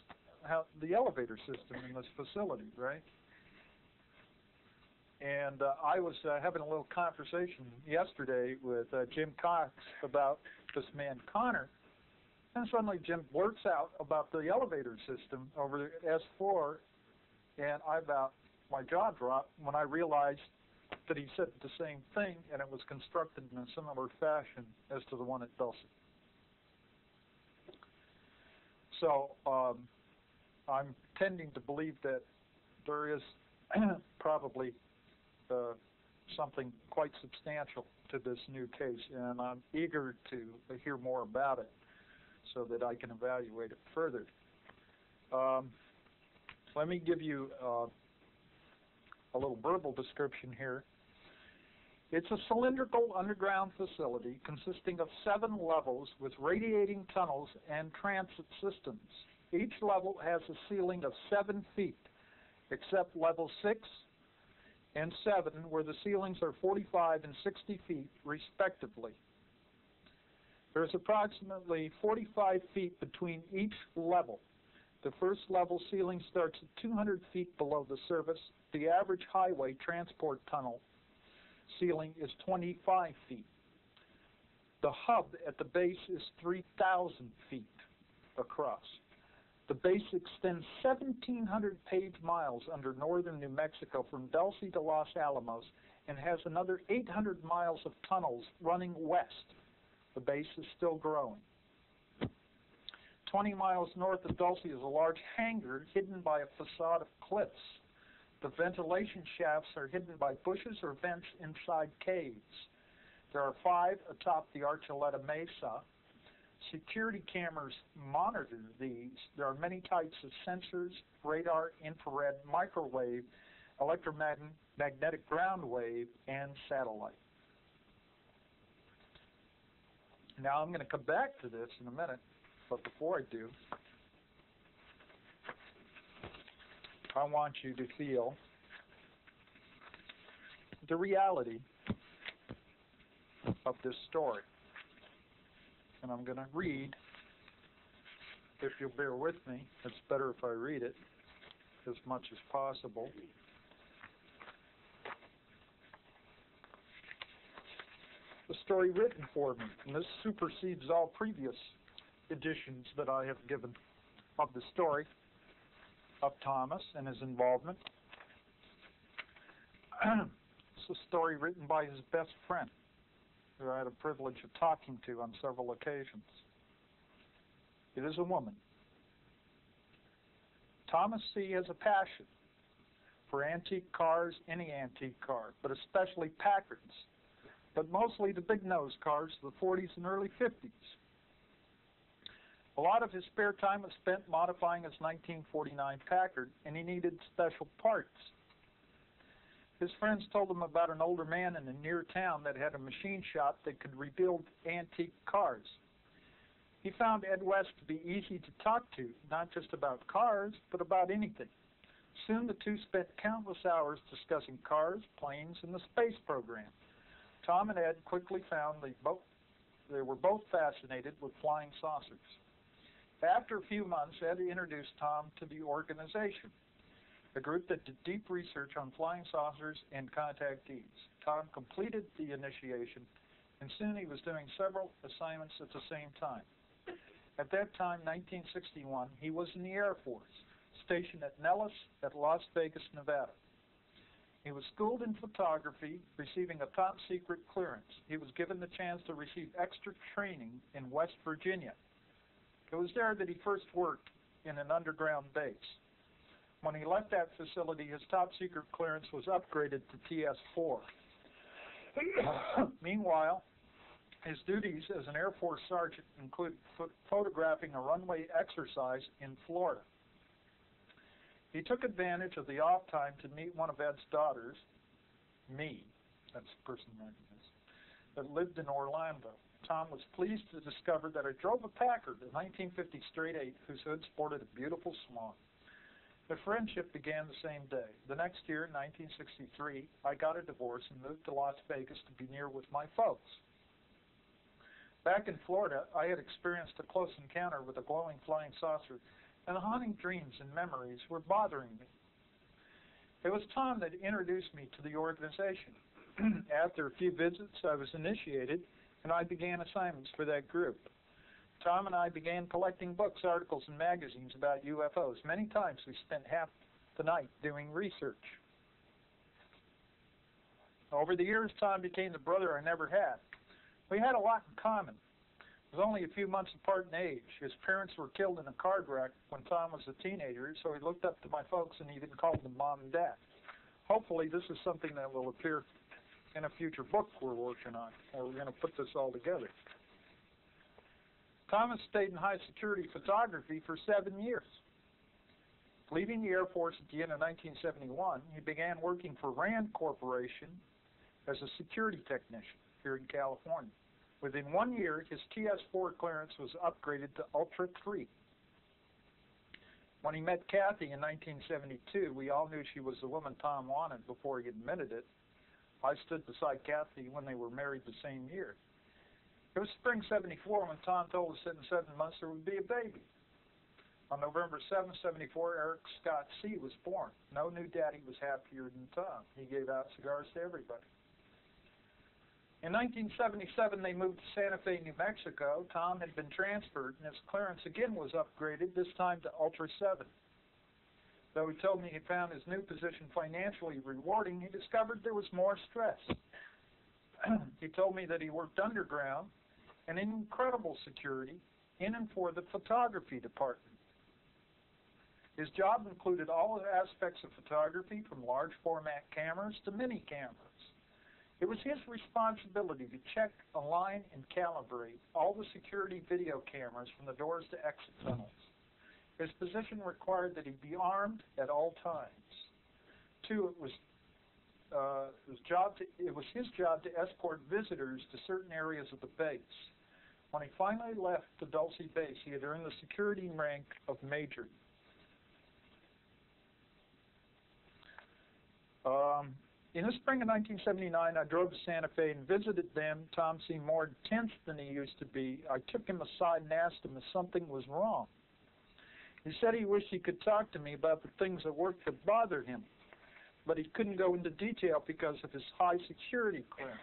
how the elevator system in this facility, right? And I was having a little conversation yesterday with Jim Cox about this man Connor, and suddenly Jim blurts out about the elevator system over at S4, and my jaw dropped when I realized that he said the same thing, and it was constructed in a similar fashion as to the one at Dulce. So I'm tending to believe that there is probably something quite substantial to this new case, and I'm eager to hear more about it so that I can evaluate it further. Let me give you a little verbal description here. It's a cylindrical underground facility consisting of 7 levels with radiating tunnels and transit systems. Each level has a ceiling of 7 feet, except level 6 and 7, where the ceilings are 45 and 60 feet, respectively. There's approximately 45 feet between each level. The first level ceiling starts at 200 feet below the surface. The average highway transport tunnel ceiling is 25 feet. The hub at the base is 3,000 feet across. The base extends 1,700 page miles under northern New Mexico from Dulce to Los Alamos and has another 800 miles of tunnels running west. The base is still growing. 20 miles north of Dulce is a large hangar hidden by a facade of cliffs. The ventilation shafts are hidden by bushes or vents inside caves. There are 5 atop the Archuleta Mesa. Security cameras monitor these. There are many types of sensors: radar, infrared, microwave, electromagnetic ground wave, and satellite. Now I'm going to come back to this in a minute, but before I do, I want you to feel the reality of this story. And I'm going to read, if you'll bear with me. It's better if I read it as much as possible. The story written for me, and this supersedes all previous editions that I have given of the story of Thomas and his involvement. It's a story written by his best friend, who I had a privilege of talking to on several occasions. It is a woman. Thomas C. has a passion for antique cars, any antique car, but especially Packards, but mostly the big nose cars of the 40s and early 50s. A lot of his spare time was spent modifying his 1949 Packard, and he needed special parts. His friends told him about an older man in a near town that had a machine shop that could rebuild antique cars. He found Ed West to be easy to talk to, not just about cars, but about anything. Soon the two spent countless hours discussing cars, planes, and the space program. Tom and Ed quickly found they were both fascinated with flying saucers. After a few months, Ed introduced Tom to the organization, a group that did deep research on flying saucers and contactees. Tom completed the initiation, and soon he was doing several assignments at the same time. At that time, 1961, he was in the Air Force, stationed at Nellis at Las Vegas, Nevada. He was schooled in photography, receiving a top-secret clearance. He was given the chance to receive extra training in West Virginia. It was there that he first worked in an underground base. When he left that facility, his top-secret clearance was upgraded to TS4. Meanwhile, his duties as an Air Force sergeant included photographing a runway exercise in Florida. He took advantage of the off time to meet one of Ed's daughters, me, that's the person writing this, that lived in Orlando. Tom was pleased to discover that I drove a Packard, a 1950 straight 8, whose hood sported a beautiful swan. The friendship began the same day. The next year, in 1963, I got a divorce and moved to Las Vegas to be near with my folks. Back in Florida, I had experienced a close encounter with a glowing flying saucer, and the haunting dreams and memories were bothering me. It was Tom that introduced me to the organization. After a few visits, I was initiated, and I began assignments for that group. Tom and I began collecting books, articles, and magazines about UFOs. Many times we spent half the night doing research. Over the years, Tom became the brother I never had. We had a lot in common. It was only a few months apart in age. His parents were killed in a car wreck when Tom was a teenager, so he looked up to my folks and even called them Mom and Dad. Hopefully this is something that will appear in a future book we're working on, or we're going to put this all together. Thomas stayed in high security photography for 7 years. Leaving the Air Force at the end of 1971, he began working for RAND Corporation as a security technician here in California. Within 1 year, his TS4 clearance was upgraded to Ultra 3. When he met Kathy in 1972, we all knew she was the woman Tom wanted before he admitted it. I stood beside Kathy when they were married the same year. It was spring '74 when Tom told us that in 7 months there would be a baby. On November 7, '74, Eric Scott C. was born. No new daddy was happier than Tom. He gave out cigars to everybody. In 1977, they moved to Santa Fe, New Mexico. Tom had been transferred, and his clearance again was upgraded, this time to Ultra 7. Though he told me he found his new position financially rewarding, he discovered there was more stress. He told me that he worked underground and in incredible security in and for the photography department. His job included all aspects of photography, from large format cameras to mini cameras. It was his responsibility to check, align, and calibrate all the security video cameras from the doors to exit tunnels. His position required that he be armed at all times. 2, it was his job to escort visitors to certain areas of the base. When he finally left the Dulce Base, he had earned the security rank of Major. In the spring of 1979, I drove to Santa Fe and visited them. Tom seemed more intense than he used to be. I took him aside and asked him if something was wrong. He said he wished he could talk to me about the things at work that bothered him, but he couldn't go into detail because of his high security clearance.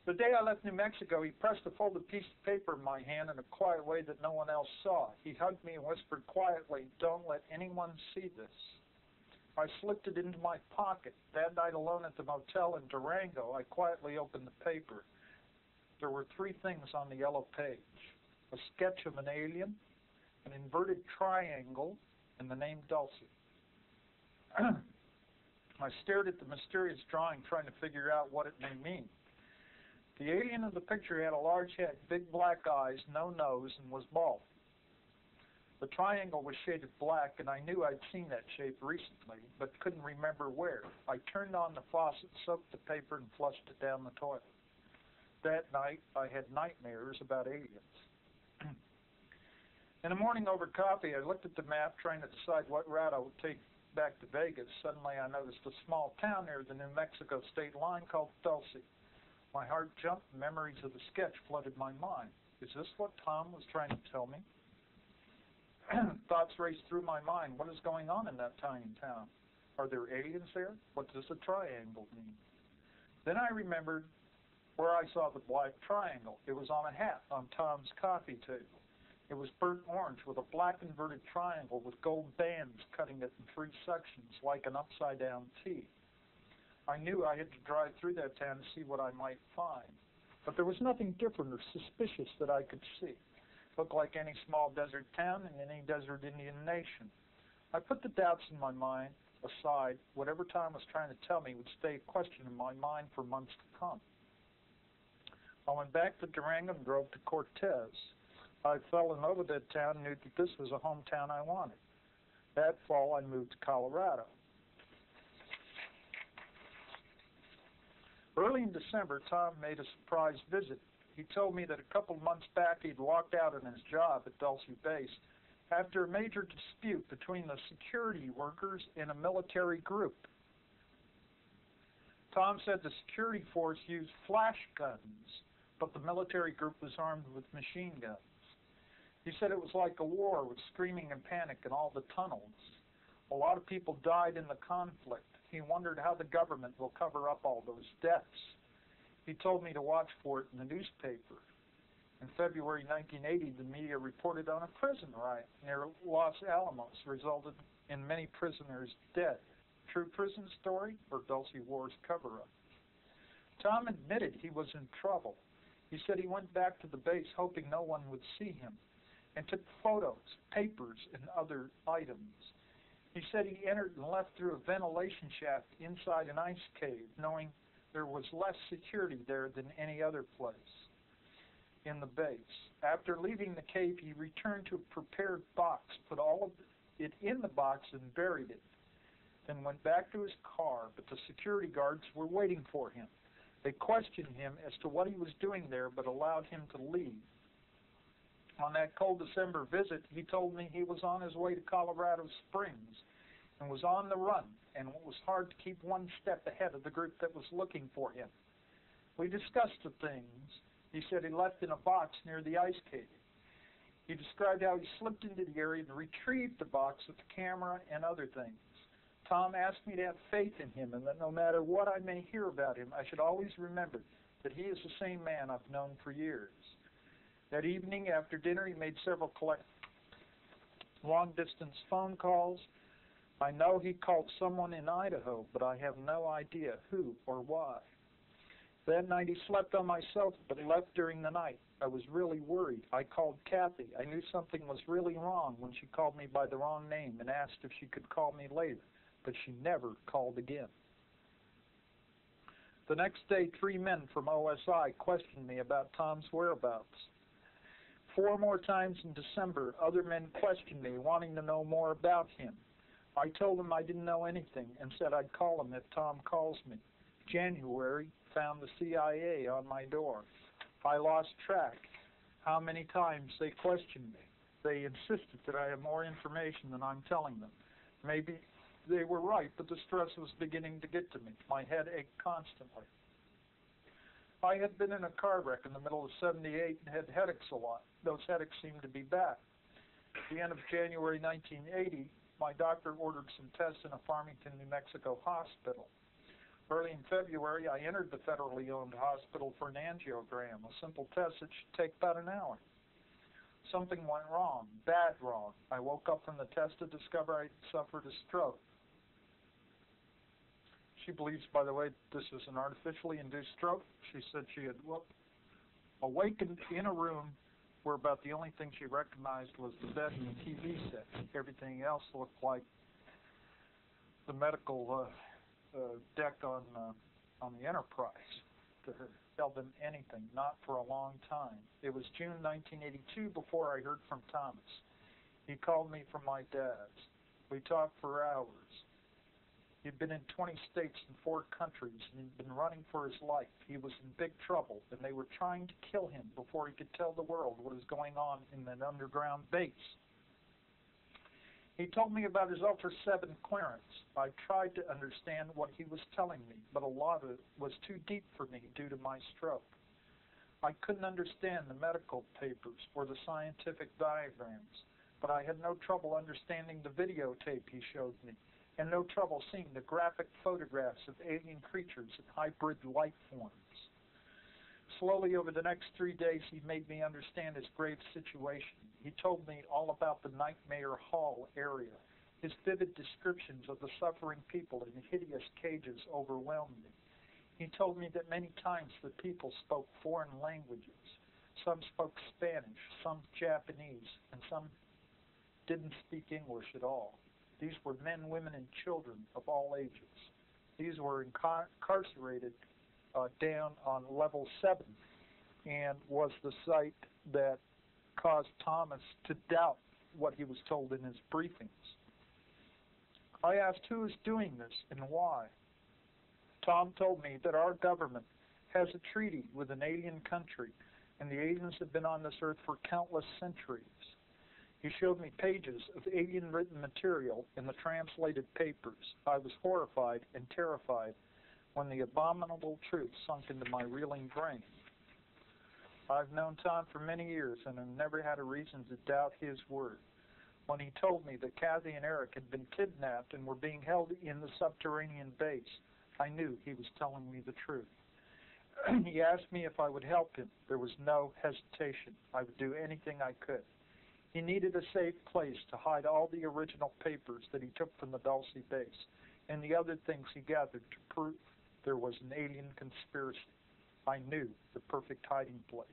The day I left New Mexico, he pressed a folded piece of paper in my hand in a quiet way that no one else saw. He hugged me and whispered quietly, "Don't let anyone see this." I slipped it into my pocket. That night alone at the motel in Durango, I quietly opened the paper. There were 3 things on the yellow page: a sketch of an alien, an inverted triangle, and the name Dulce. I stared at the mysterious drawing, trying to figure out what it may mean. The alien in the picture had a large head, big black eyes, no nose, and was bald. The triangle was shaded black, and I knew I'd seen that shape recently, but couldn't remember where. I turned on the faucet, soaked the paper, and flushed it down the toilet. That night, I had nightmares about aliens. In the morning over coffee, I looked at the map, trying to decide what route I would take back to Vegas. Suddenly, I noticed a small town near the New Mexico state line called Dulce. My heart jumped. Memories of the sketch flooded my mind. Is this what Tom was trying to tell me? Thoughts raced through my mind. What is going on in that tiny town? Are there aliens there? What does a triangle mean? Then I remembered where I saw the black triangle. It was on a hat on Tom's coffee table. It was burnt orange with a black inverted triangle with gold bands cutting it in 3 sections like an upside-down T. I knew I had to drive through that town to see what I might find, but there was nothing different or suspicious that I could see. It looked like any small desert town in any desert Indian nation. I put the doubts in my mind aside. Whatever Tom was trying to tell me would stay a question in my mind for months to come. I went back to Durango and drove to Cortez. I fell in love with that town and knew that this was a hometown I wanted. That fall, I moved to Colorado. Early in December, Tom made a surprise visit. He told me that a couple of months back he'd walked out on his job at Dulce Base after a major dispute between the security workers and a military group. Tom said the security force used flash guns, but the military group was armed with machine guns. He said it was like a war with screaming and panic in all the tunnels. A lot of people died in the conflict. He wondered how the government will cover up all those deaths. He told me to watch for it in the newspaper. In February 1980, the media reported on a prison riot near Los Alamos, resulted in many prisoners dead. True prison story or Dulce War's cover-up? Tom admitted he was in trouble. He said he went back to the base hoping no one would see him and took photos, papers, and other items. He said he entered and left through a ventilation shaft inside an ice cave, knowing there was less security there than any other place in the base. After leaving the cave, he returned to a prepared box, put all of it in the box and buried it, then went back to his car, but the security guards were waiting for him. They questioned him as to what he was doing there, but allowed him to leave. On that cold December visit, he told me he was on his way to Colorado Springs and was on the run, and it was hard to keep one step ahead of the group that was looking for him. We discussed the things he said he left in a box near the ice cave. He described how he slipped into the area and retrieved the box with the camera and other things. Tom asked me to have faith in him and that no matter what I may hear about him, I should always remember that he is the same man I've known for years. That evening after dinner, he made several long-distance phone calls. I know he called someone in Idaho, but I have no idea who or why. That night he slept on my sofa, but left during the night. I was really worried. I called Kathy. I knew something was really wrong when she called me by the wrong name and asked if she could call me later, but she never called again. The next day, 3 men from OSI questioned me about Tom's whereabouts. 4 more times in December, other men questioned me, wanting to know more about him. I told them I didn't know anything and said I'd call him if Tom calls me. January found the CIA on my door. I lost track how many times they questioned me. They insisted that I have more information than I'm telling them. Maybe they were right, but the stress was beginning to get to me. My head ached constantly. I had been in a car wreck in the middle of '78 and had headaches a lot. Those headaches seemed to be back. At the end of January 1980, my doctor ordered some tests in a Farmington, New Mexico hospital. Early in February, I entered the federally owned hospital for an angiogram, a simple test that should take about an hour. Something went wrong, bad wrong. I woke up from the test to discover I suffered a stroke. She believes, by the way, this is an artificially induced stroke. She said she had awakened in a room where about the only thing she recognized was the bed and the TV set. Everything else looked like the medical deck on the Enterprise. To her, tell them anything, not for a long time. It was June 1982 before I heard from Thomas. He called me from my dad's. We talked for hours. He'd been in 20 states and 4 countries, and he'd been running for his life. He was in big trouble, and they were trying to kill him before he could tell the world what was going on in that underground base. He told me about his Ultra 7 clearance. I tried to understand what he was telling me, but a lot of it was too deep for me due to my stroke. I couldn't understand the medical papers or the scientific diagrams, but I had no trouble understanding the videotape he showed me, and no trouble seeing the graphic photographs of alien creatures and hybrid life forms. Slowly over the next 3 days, he made me understand his grave situation. He told me all about the Nightmare Hall area. His vivid descriptions of the suffering people in hideous cages overwhelmed me. He told me that many times the people spoke foreign languages. Some spoke Spanish, some Japanese, and some didn't speak English at all. These were men, women, and children of all ages. These were incarcerated down on level 7, and was the site that caused Thomas to doubt what he was told in his briefings. I asked who is doing this and why. Tom told me that our government has a treaty with an alien country, and the aliens have been on this earth for countless centuries. He showed me pages of alien-written material in the translated papers. I was horrified and terrified when the abominable truth sunk into my reeling brain. I've known Tom for many years and have never had a reason to doubt his word. When he told me that Kathy and Eric had been kidnapped and were being held in the subterranean base, I knew he was telling me the truth. He asked me if I would help him. There was no hesitation. I would do anything I could. He needed a safe place to hide all the original papers that he took from the Dulce Base and the other things he gathered to prove there was an alien conspiracy. I knew the perfect hiding place.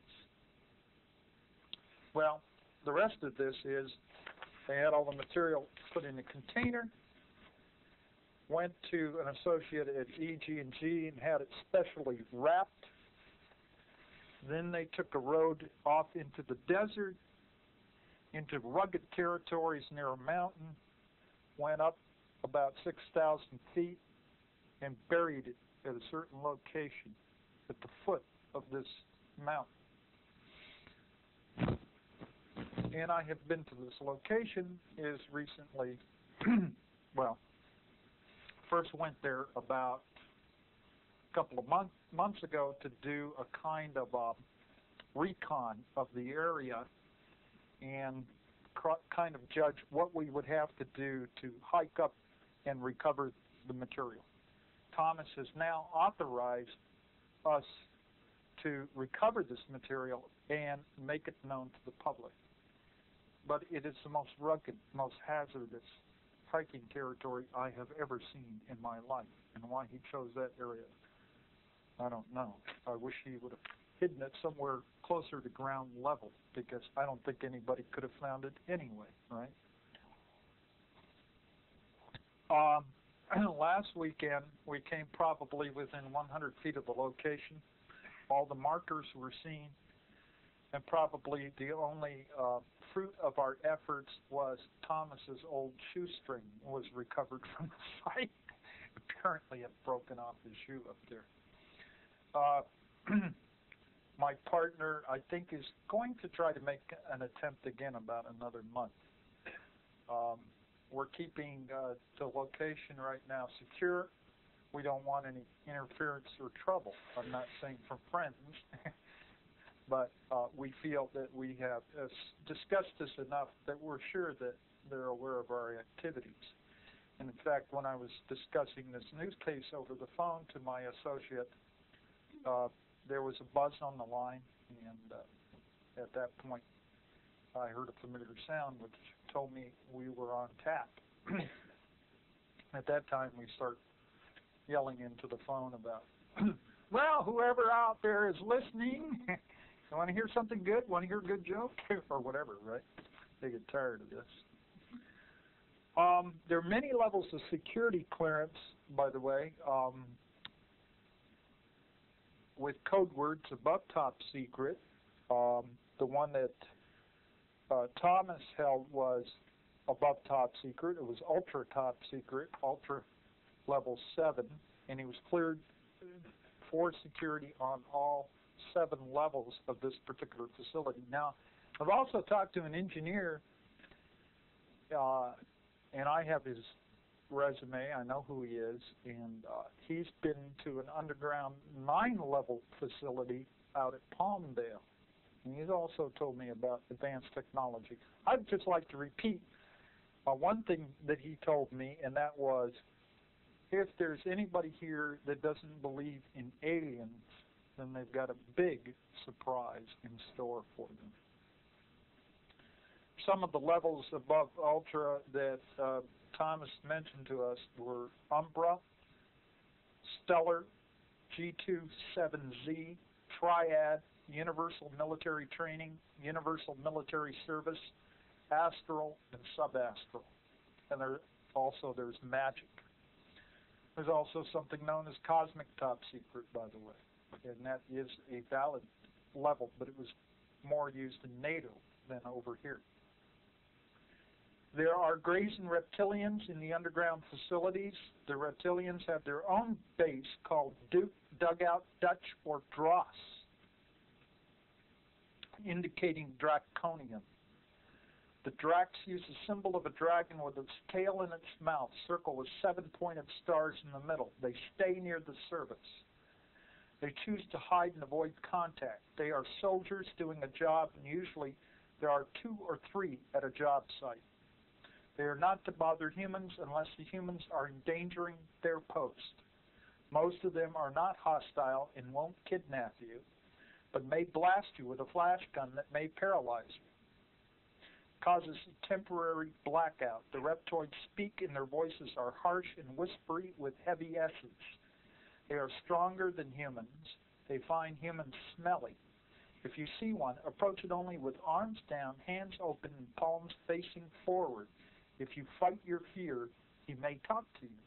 Well, the rest of this is they had all the material put in a container, went to an associate at EG&G and had it specially wrapped. Then they took a road off into the desert, into rugged territories near a mountain, went up about 6,000 feet, and buried it at a certain location at the foot of this mountain. And I have been to this location as recently, well, first went there about a couple of months ago to do a kind of recon of the area and kind of judge what we would have to do to hike up and recover the material. Thomas has now authorized us to recover this material and make it known to the public. But it is the most rugged, most hazardous hiking territory I have ever seen in my life. And why he chose that area, I don't know. I wish he would have hidden it somewhere closer to ground level, because I don't think anybody could have found it anyway, right? Last weekend, we came probably within 100 feet of the location. All the markers were seen, and probably the only fruit of our efforts was Thomas's old shoestring was recovered from the site. Apparently, it broken off his shoe up there. My partner, I think, is going to try to make an attempt again about another month. We're keeping the location right now secure. We don't want any interference or trouble. I'm not saying from friends, but we feel that we have discussed this enough that we're sure that they're aware of our activities. And in fact, when I was discussing this news case over the phone to my associate, there was a buzz on the line, and at that point, I heard a familiar sound which told me we were on tap. At that time, we start yelling into the phone about, well, whoever out there is listening, you want to hear something good? Want to hear a good joke? Or whatever, right? They get tired of this. There are many levels of security clearance, by the way, with code words above top secret. The one that Thomas held was above top secret. It was ultra top secret, ultra level 7, and he was cleared for security on all 7 levels of this particular facility. Now, I've also talked to an engineer, and I have his resume. I know who he is, and he's been to an underground 9-level facility out at Palmdale. And he's also told me about advanced technology. I'd just like to repeat one thing that he told me, and that was, if there's anybody here that doesn't believe in aliens, then they've got a big surprise in store for them. some of the levels above ultra that Thomas mentioned to us were Umbra, Stellar, G27Z, Triad, Universal Military Training, Universal Military Service, Astral, and Subastral. And there's Magic. There's also something known as Cosmic Top Secret, by the way, and that is a valid level, but it was more used in NATO than over here. There are Greys and Reptilians in the underground facilities. The Reptilians have their own base called Duke, Dugout, Dutch, or Dross, indicating draconium. The Drax use a symbol of a dragon with its tail in its mouth, circled with 7-pointed stars in the middle. They stay near the surface. They choose to hide and avoid contact. They are soldiers doing a job, and usually there are 2 or 3 at a job site. They are not to bother humans unless the humans are endangering their post. Most of them are not hostile and won't kidnap you, but may blast you with a flash gun that may paralyze you. Causes a temporary blackout. The reptoids speak and their voices are harsh and whispery with heavy S's. They are stronger than humans. They find humans smelly. If you see one, approach it only with arms down, hands open, and palms facing forward. If you fight your fear, he may talk to you.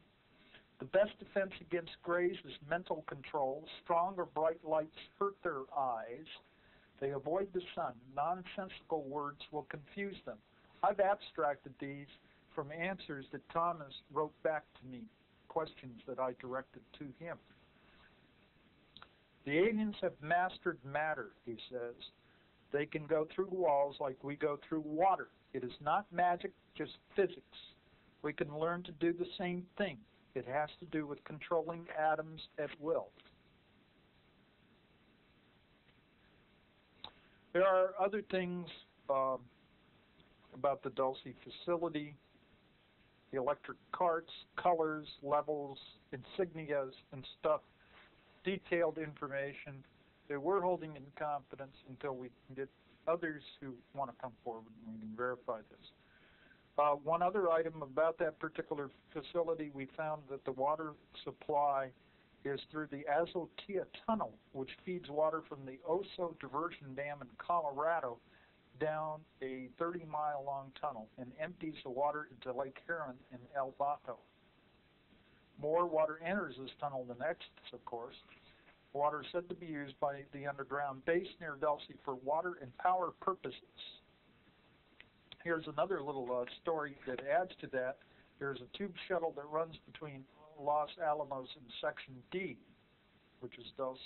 The best defense against Greys is mental control. Strong or bright lights hurt their eyes. They avoid the sun. Nonsensical words will confuse them. I've abstracted these from answers that Thomas wrote back to me, questions that I directed to him. The aliens have mastered matter, he says. They can go through walls like we go through water. It is not magic, just physics. We can learn to do the same thing. It has to do with controlling atoms at will. There are other things about the Dulce facility, the electric carts, colors, levels, insignias, and stuff, detailed information that we're holding in confidence until we can get others who want to come forward and we can verify this. One other item about that particular facility, we found that the water supply is through the Azotea Tunnel, which feeds water from the Oso Diversion Dam in Colorado down a 30-mile-long tunnel and empties the water into Lake Huron in El Bato. More water enters this tunnel than exits, of course. Water is said to be used by the underground base near Dulce for water and power purposes. Here's another little story that adds to that. There's a tube shuttle that runs between Los Alamos and Section D, which is Dulce.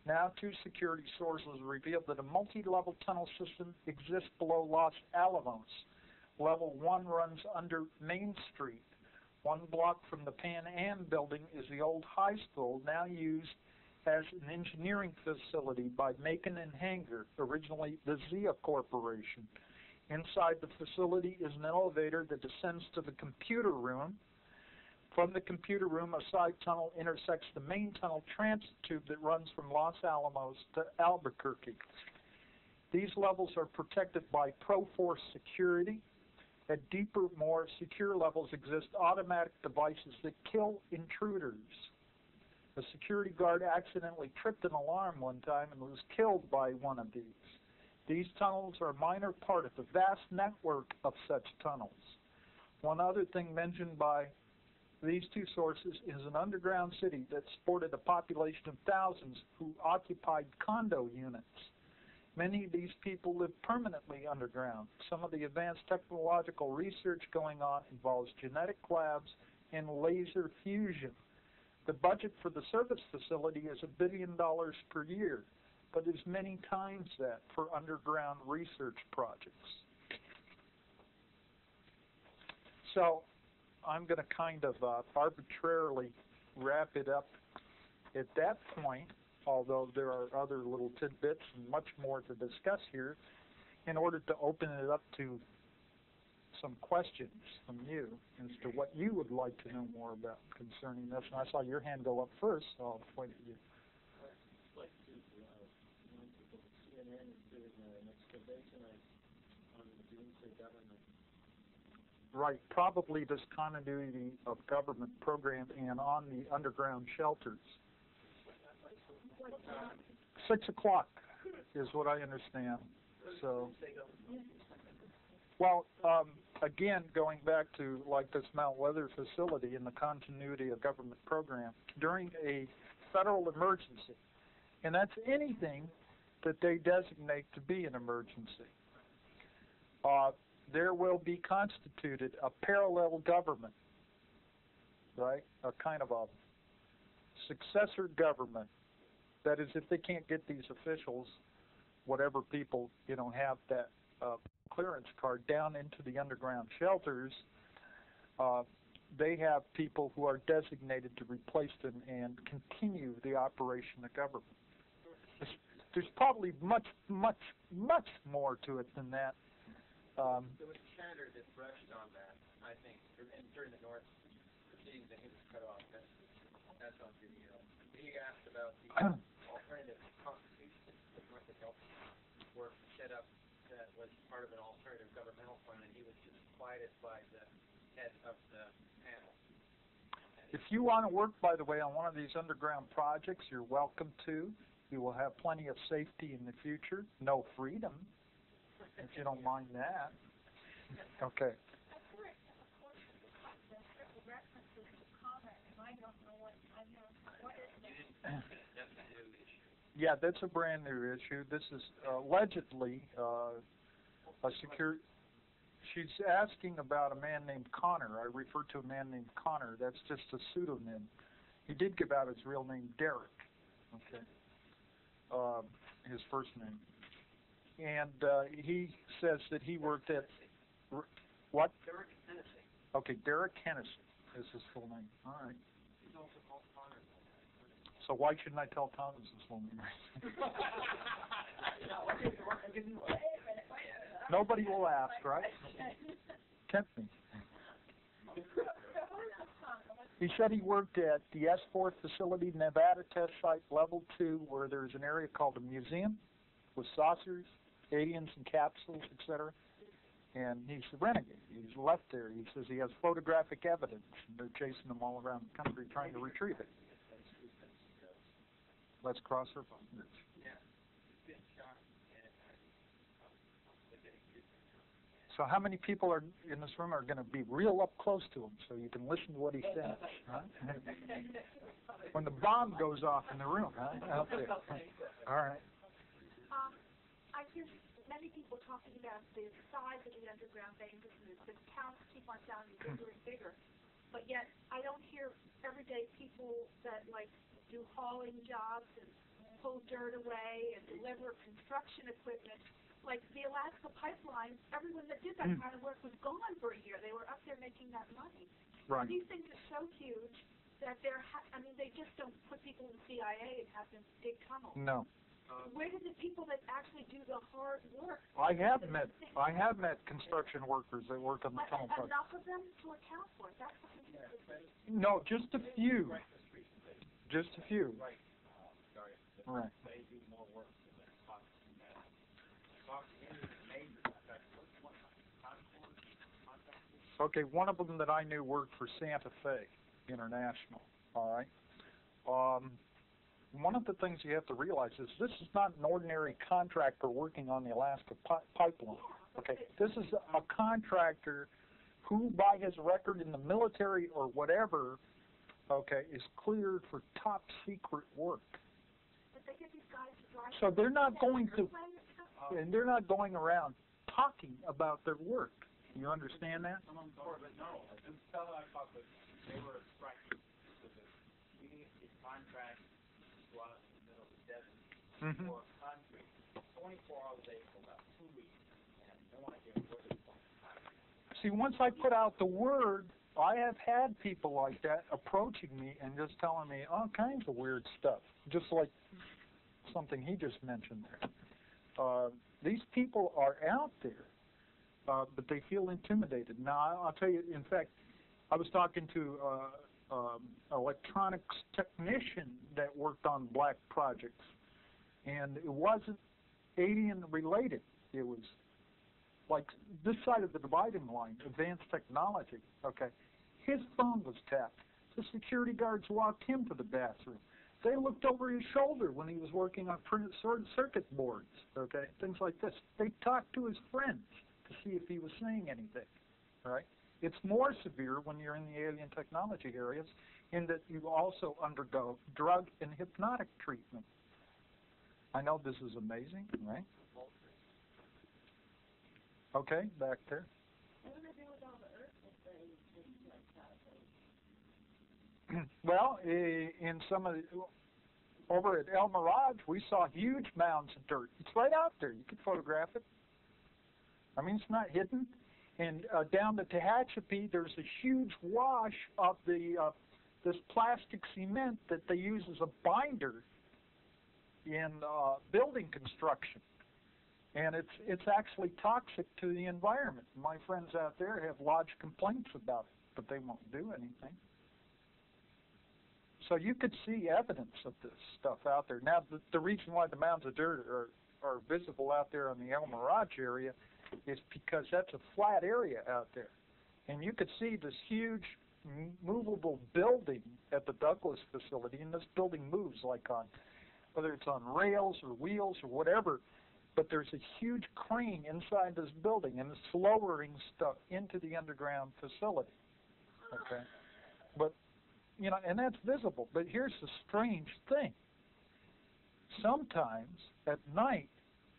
Now, 2 security sources revealed that a multi-level tunnel system exists below Los Alamos. Level 1 runs under Main Street. 1 block from the Pan Am building is the old high school, now used as an engineering facility by Macon and Hanger, originally the Zia Corporation. Inside the facility is an elevator that descends to the computer room. From the computer room, a side tunnel intersects the main tunnel transit tube that runs from Los Alamos to Albuquerque. These levels are protected by Pro-Force security. At deeper, more secure levels exist automatic devices that kill intruders. A security guard accidentally tripped an alarm one time and was killed by one of these. These tunnels are a minor part of the vast network of such tunnels. One other thing mentioned by these 2 sources is an underground city that sported a population of thousands who occupied condo units. Many of these people live permanently underground. Some of the advanced technological research going on involves genetic labs and laser fusion. The budget for the service facility is $1 billion per year, but is many times that for underground research projects. So I'm going to kind of arbitrarily wrap it up at that point, although there are other little tidbits and much more to discuss here, in order to open it up to some questions from you as to what you would like to know more about concerning this. And I saw your hand go up first, so I'll point at you. Like CNN is doing an excavation on the Right, probably this continuity of government program and on the underground shelters. 6 o'clock is what I understand. So, well, again, going back to like this Mount Weather facility and the continuity of government program during a federal emergency, and that's anything that they designate to be an emergency. There will be constituted a parallel government, right? A kind of a successor government. That is, if they can't get these officials, whatever people, have that clearance card down into the underground shelters, they have people who are designated to replace them and continue the operation of government. There's probably much, much, much more to it than that. There was a senator that brushed on that, I think, during the North proceedings, and he was cut off. That's on video. He asked about the alternative constitution that North Dakota work set up that was part of an alternative governmental plan, and he was just quieted by the head of the panel. If you want to work, by the way, on one of these underground projects, you're welcome to. You will have plenty of safety in the future. No freedom, if you don't mind that. Okay. Yeah, that's a brand new issue. This is allegedly a secure. She's asking about a man named Connor. I referred to a man named Connor. That's just a pseudonym. He did give out his real name, Derek. Okay. His first name. And he says that he worked at what? Derek Hennessy. Okay, Derek Hennessy is his full name. All right. He's also called Connor. So why shouldn't I tell Thomas his full name? Nobody will ask, right? Tempt me. He said he worked at the S4 facility, Nevada test site level 2, where there's an area called a museum with saucers, aliens and capsules, etc. And he's a renegade. He's left there. He says he has photographic evidence, and they're chasing him all around the country trying to retrieve it. Let's cross our fingers. So how many people are in this room are going to be real up close to him so you can listen to what he says? Huh? When the bomb goes off in the room, huh? Out there. All right. I hear many people talking about the size of the underground bases and the counts keep on sounding bigger and bigger. But yet I don't hear everyday people that do hauling jobs and pull dirt away and deliver construction equipment. Like the Alaska pipeline, everyone that did that kind of work was gone for a year. They were up there making that money. Right. These things are so huge that they just don't put people in the CIA and have them dig tunnels. No. Where do the people that actually do the hard work? I have met construction workers that work on the tunnel project. Enough of them to account for it. That's what No, just a few. Just a few. Right. Right. They do more work than that. Okay, one of them that I knew worked for Santa Fe International. All right. One of the things you have to realize is this is not an ordinary contractor working on the Alaska pipeline. Okay, this is a contractor who, by his record in the military or whatever, okay, is cleared for top secret work. But they get these guys to drive. So they're not going to, and they're not going around talking about their work. You understand that? But no, this fellow I talked with, they were striking. We need a contract to go out in the middle of the desert for concrete. 24 hours a day for about 2 weeks. And no idea where they're going. See, once I put out the word, I have had people like that approaching me and just telling me all kinds of weird stuff, just like something he just mentioned there. These people are out there, but they feel intimidated. Now, I'll tell you, in fact, I was talking to electronics technician that worked on black projects, and it wasn't alien related. It was like this side of the dividing line, advanced technology, okay, his phone was tapped. The security guards walked him to the bathroom. They looked over his shoulder when he was working on printed circuit boards, okay, things like this. They talked to his friends to see if he was saying anything, right? It's more severe when you're in the alien technology areas in that you also undergo drug and hypnotic treatment. I know this is amazing, right? Okay, back there. What do they do with all the earth if they like that? Well, in some of the, over at El Mirage, we saw huge mounds of dirt. It's right out there. You can photograph it. I mean, it's not hidden. And down the Tehachapi, there's a huge wash of the this plastic cement that they use as a binder in building construction. And it's actually toxic to the environment. My friends out there have lodged complaints about it, but they won't do anything. So you could see evidence of this stuff out there. Now, the reason why the mounds of dirt are visible out there on the El Mirage area is because that's a flat area out there. And you could see this huge movable building at the Douglas facility, and this building moves like on, whether it's on rails or wheels or whatever, but there's a huge crane inside this building, and it's lowering stuff into the underground facility. Okay? But, you know, and that's visible. But here's the strange thing. Sometimes at night,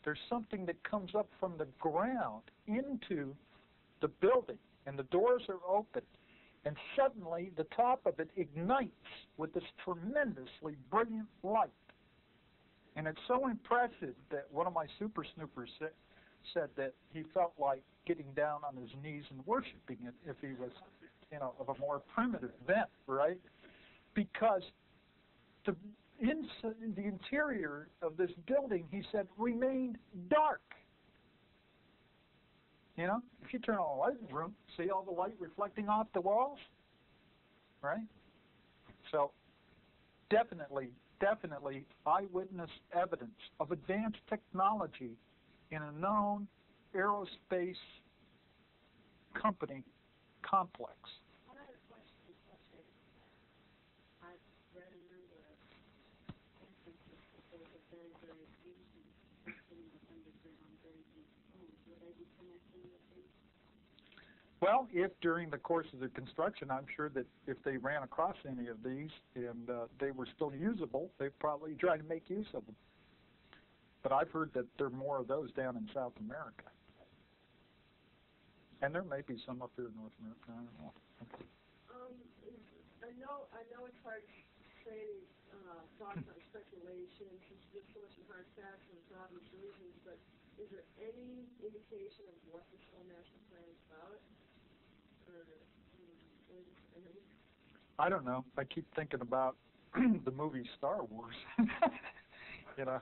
there's something that comes up from the ground into the building, and the doors are open, and suddenly the top of it ignites with this tremendously brilliant light. And it's so impressive that one of my super snoopers said that he felt like getting down on his knees and worshiping it if he was, you know, of a more primitive bent, right? Because the interior of this building, he said, remained dark. You know, if you turn on the light in the room, see all the light reflecting off the walls, right? So definitely eyewitness evidence of advanced technology in a known aerospace company complex. Another question. I've read a number of instances that there's a very, very ancient system of underground, very deep homes. Will they be connecting with these? Well, if during the course of the construction, I'm sure that if they ran across any of these and they were still usable, they'd probably try to make use of them. But I've heard that there are more of those down in South America. And there may be some up here in North America. I don't know. Okay. I know it's hard to say thoughts on speculation since there's so much hard facts and obvious reasons, but is there any indication of what this whole national plan is about? I don't know. I keep thinking about the movie Star Wars. You know,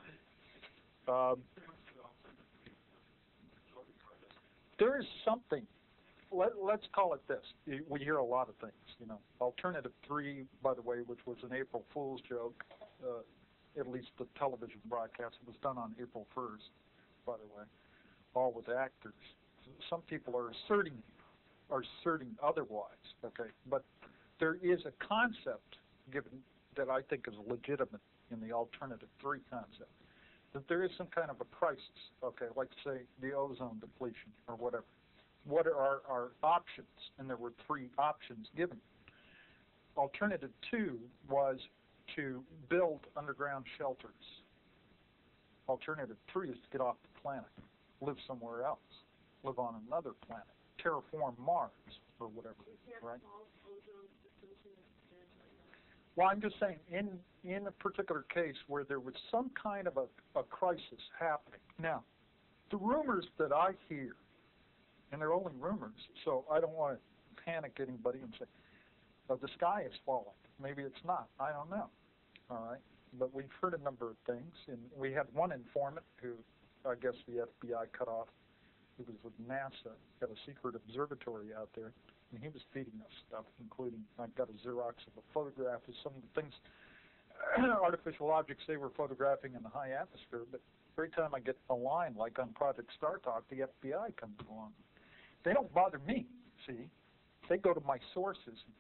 there is something. Let's call it this. We hear a lot of things. You know, Alternative 3, by the way, which was an April Fool's joke. At least the television broadcast was done on April 1st, by the way, all with actors. Some people are asserting otherwise. Okay, but there is a concept given that I think is legitimate in the Alternative 3 concept, that there is some kind of a crisis, okay, like say the ozone depletion or whatever. What are our options? And there were 3 options given. Alternative 2 was to build underground shelters. Alternative 3 is to get off the planet, live somewhere else, live on another planet, terraform Mars or whatever, right? Well, I'm just saying, in a particular case where there was some kind of a crisis happening. Now, the rumors that I hear, and they're only rumors, so I don't want to panic anybody and say, oh, the sky is falling. Maybe it's not. I don't know. All right? But we've heard a number of things, and we had one informant who I guess the FBI cut off. He was with NASA, had a secret observatory out there, and he was feeding us stuff, including, I got a Xerox of a photograph of some of the things, artificial objects they were photographing in the high atmosphere, but Every time I get a line, like on Project Star Talk, the FBI comes along. They don't bother me, see? They go to my sources and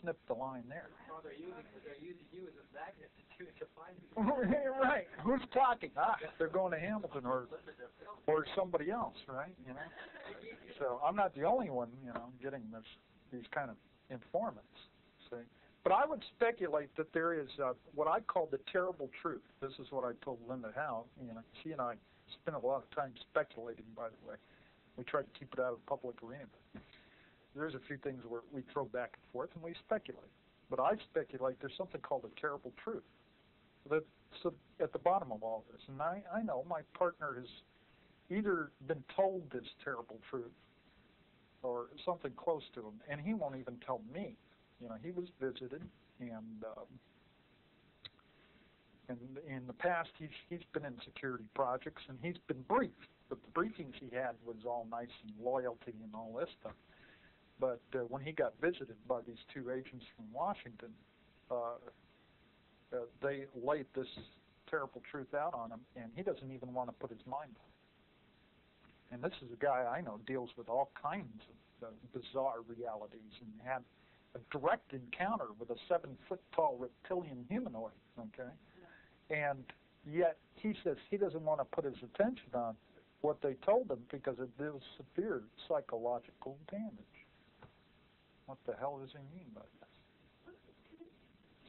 snip the line there. Well, they're using you as a magnet to find people. Right. Who's talking? They're going to Hamilton or somebody else, right? You know. So I'm not the only one, you know, getting these kind of informants. See. But I would speculate that there is what I call the terrible truth. This is what I told Linda Howe. You know, she and I spent a lot of time speculating, by the way. We try to keep it out of the public arena. But there's a few things where we throw back and forth and we speculate. But I speculate there's something called a terrible truth that's at the bottom of all this. And I know my partner has either been told this terrible truth or something close to him, and he won't even tell me. You know, he was visited, and in the past he's been in security projects, and he's been briefed. But the briefings he had was all nice and loyalty and all this stuff. But when he got visited by these two agents from Washington, they laid this terrible truth out on him, and he doesn't even want to put his mind on it. And this is a guy I know deals with all kinds of bizarre realities and had a direct encounter with a 7-foot-tall reptilian humanoid, okay? And yet he says he doesn't want to put his attention on what they told him because it deals severe psychological damage. What the hell does he mean by that?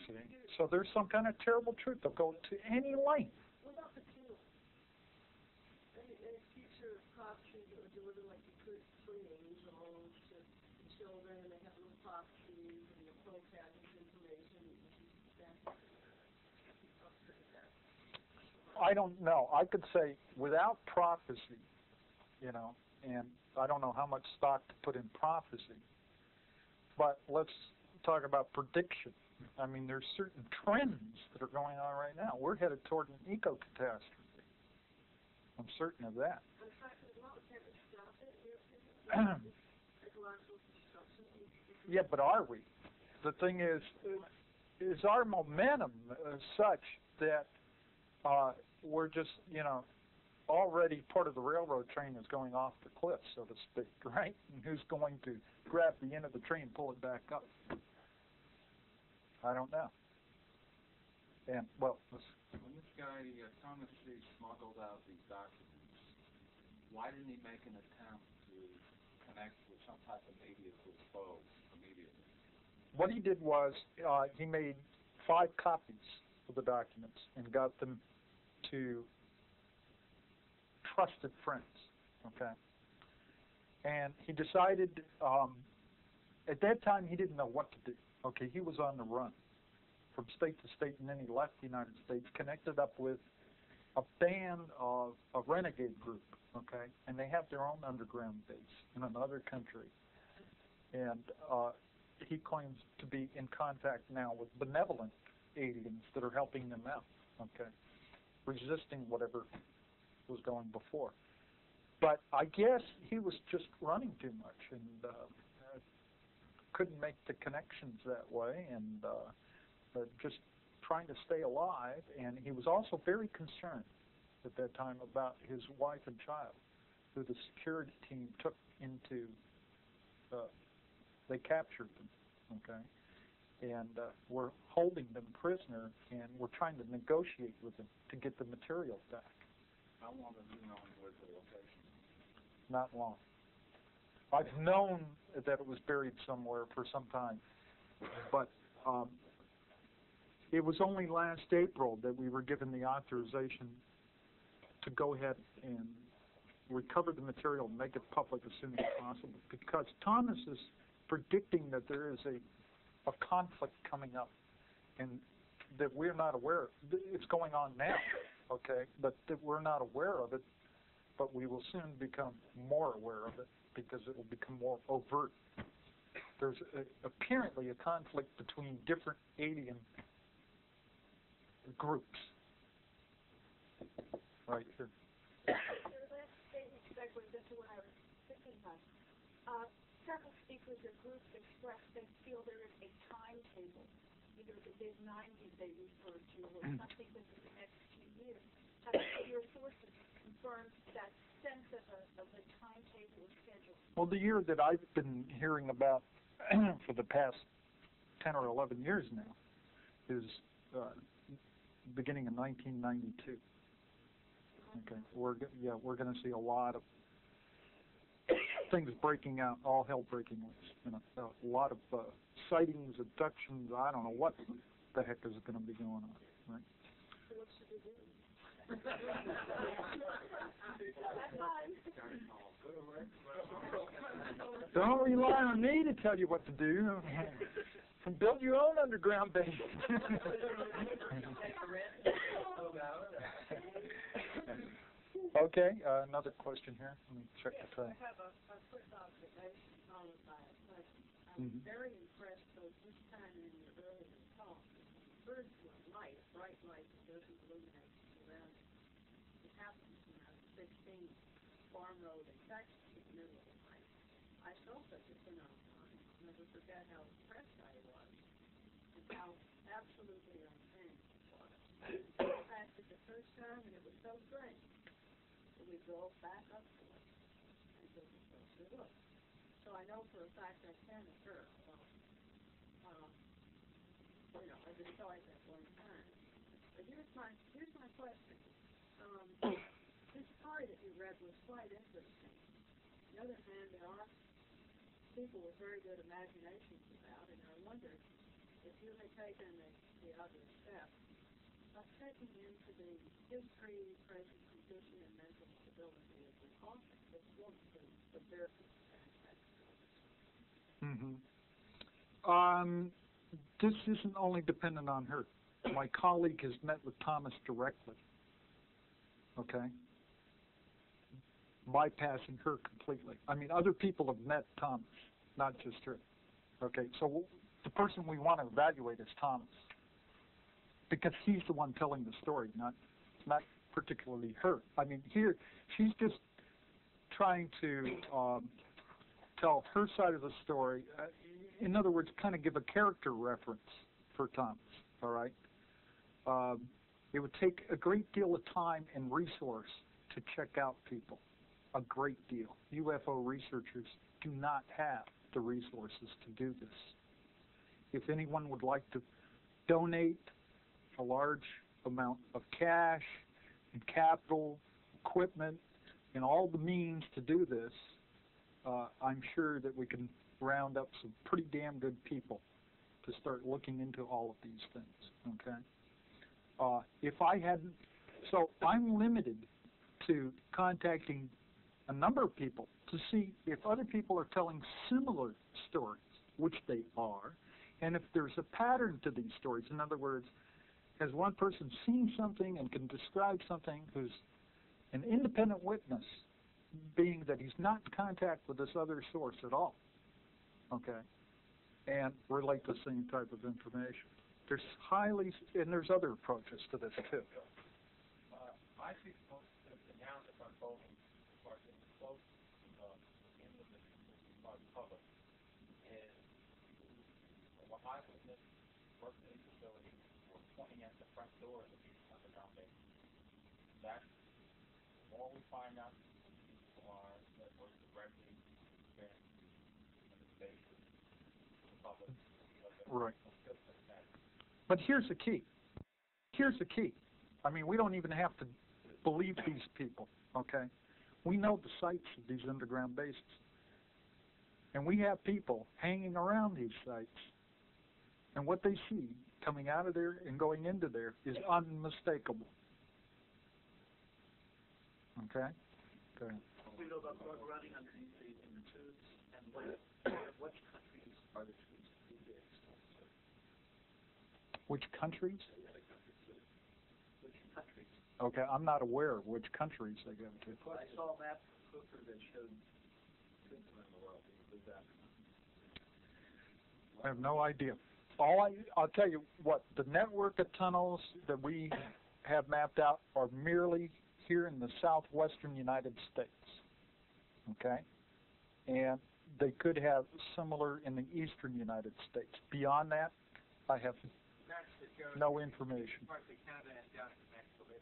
See? So there's some kind of terrible truth. They'll go to any length. What about the two? Any future prophecies that were delivered like free angels to children, and they have little prophecies, and the Pope has this information, I don't know. I could say without prophecy, you know, and I don't know how much stock to put in prophecy, but let's talk about prediction. I mean, there's certain trends that are going on right now. We're headed toward an eco-catastrophe. I'm certain of that. Yeah, but are we? The thing is our momentum such that we're just, you know, already part of the railroad train is going off the cliff, so to speak, right? And who's going to grab the end of the train and pull it back up? I don't know. And, well, when this guy, Thomas C., smuggled out these documents, why didn't he make an attempt to connect with some type of media to expose immediately? What he did was he made 5 copies of the documents and got them to trusted friends, okay? And he decided, at that time he didn't know what to do, okay? He was on the run from state to state, and then he left the United States, connected up with a band of a renegade group, okay? And they have their own underground base in another country. And he claims to be in contact now with benevolent aliens that are helping them out, okay? Resisting whatever was going before. But I guess he was just running too much and couldn't make the connections that way, and just trying to stay alive. And he was also very concerned at that time about his wife and child, who the security team took into, they captured them, okay? And we're holding them prisoner, and we're trying to negotiate with them to get the material back. How long have you known where the location? Not long. I've known that it was buried somewhere for some time, but it was only last April that we were given the authorization to go ahead and recover the material and make it public as soon as possible, because Thomas is predicting that there is a conflict coming up, and that we're not aware of. It's going on now, okay, but that we're not aware of it, but we will soon become more aware of it because it will become more overt. There's apparently a conflict between different alien groups right here. Your last statement segues into what I was thinking of. Several speakers or groups express they feel there is a timetable, either the big 90s they refer to or something within the next few years. have your sources confirmed that sense of a timetable or schedule? Well, the year that I've been hearing about for the past 10 or 11 years now is beginning in 1992. Okay, we're going to see a lot of things breaking out, all hell breaking loose. You know, a lot of sightings, abductions. I don't know what the heck is going to be going on. Right? So what should we do? Don't rely on me to tell you what to do. Build your own underground base. Okay, another question here. Let me check the time. I have a quick observation followed by a question. I'm very impressed with this time in your earlier talk. Birds were light, a bright light that doesn't illuminate around it. It happens when I was 16, Farm Road, in Texas, in the middle of the night. I saw such a phenomenon. I'll never forget how impressed I was and how absolutely unchanged it was. I passed it the first time and it was so strange. So we drove back up to it and took a closer look. So I know for a fact that can occur. I just saw it at one time. But here's my question. This story that you read was quite interesting. On the other hand, there are people with very good imaginations about, and I wonder if you had taken the other step of taking into the history, present condition, and mental stability of the author. It's one of the very This isn't only dependent on her. My colleague has met with Thomas directly. Okay? Bypassing her completely. I mean, other people have met Thomas, not just her. Okay? So the person we want to evaluate is Thomas. Because he's the one telling the story, not particularly her. I mean, here, she's just trying to tell her side of the story. In other words, kind of give a character reference for Thomas, all right? It would take a great deal of time and resource to check out people, a great deal. UFO researchers do not have the resources to do this. If anyone would like to donate a large amount of cash and capital, equipment, and all the means to do this, I'm sure that we can round up some pretty damn good people to start looking into all of these things, okay? If I hadn't, so I'm limited to contacting a number of people to see if other people are telling similar stories, which they are, and if there's a pattern to these stories. In other words, has one person seen something and can describe something who's an independent witness, being that he's not in contact with this other source at all, okay, and relate the same type of information. There's there's other approaches to this too. I see the narrative unfolding as far as getting close to the end of the public is what I witnessed working in facilities were pointing at the front doors of these underground bases. That's all we find out who people are that work directly in the bases, the public. Right. But here's the key. Here's the key. I mean, we don't even have to believe these people, okay? We know the sites of these underground bases. And we have people hanging around these sites. And what they see coming out of there and going into there is unmistakable. Okay? Go ahead. We know about blood running underneath in the tubes, and which countries are the tubes exposed to? Which countries? Which countries? Okay, I'm not aware of which countries they go to. I saw a map from Cooper that showed tubes around the world. Include that. I have no idea. I'll tell you what, the network of tunnels that we have mapped out are merely here in the southwestern United States, okay? And they could have similar in the eastern United States. Beyond that, I have no information. Parts of Canada and down to Mexico.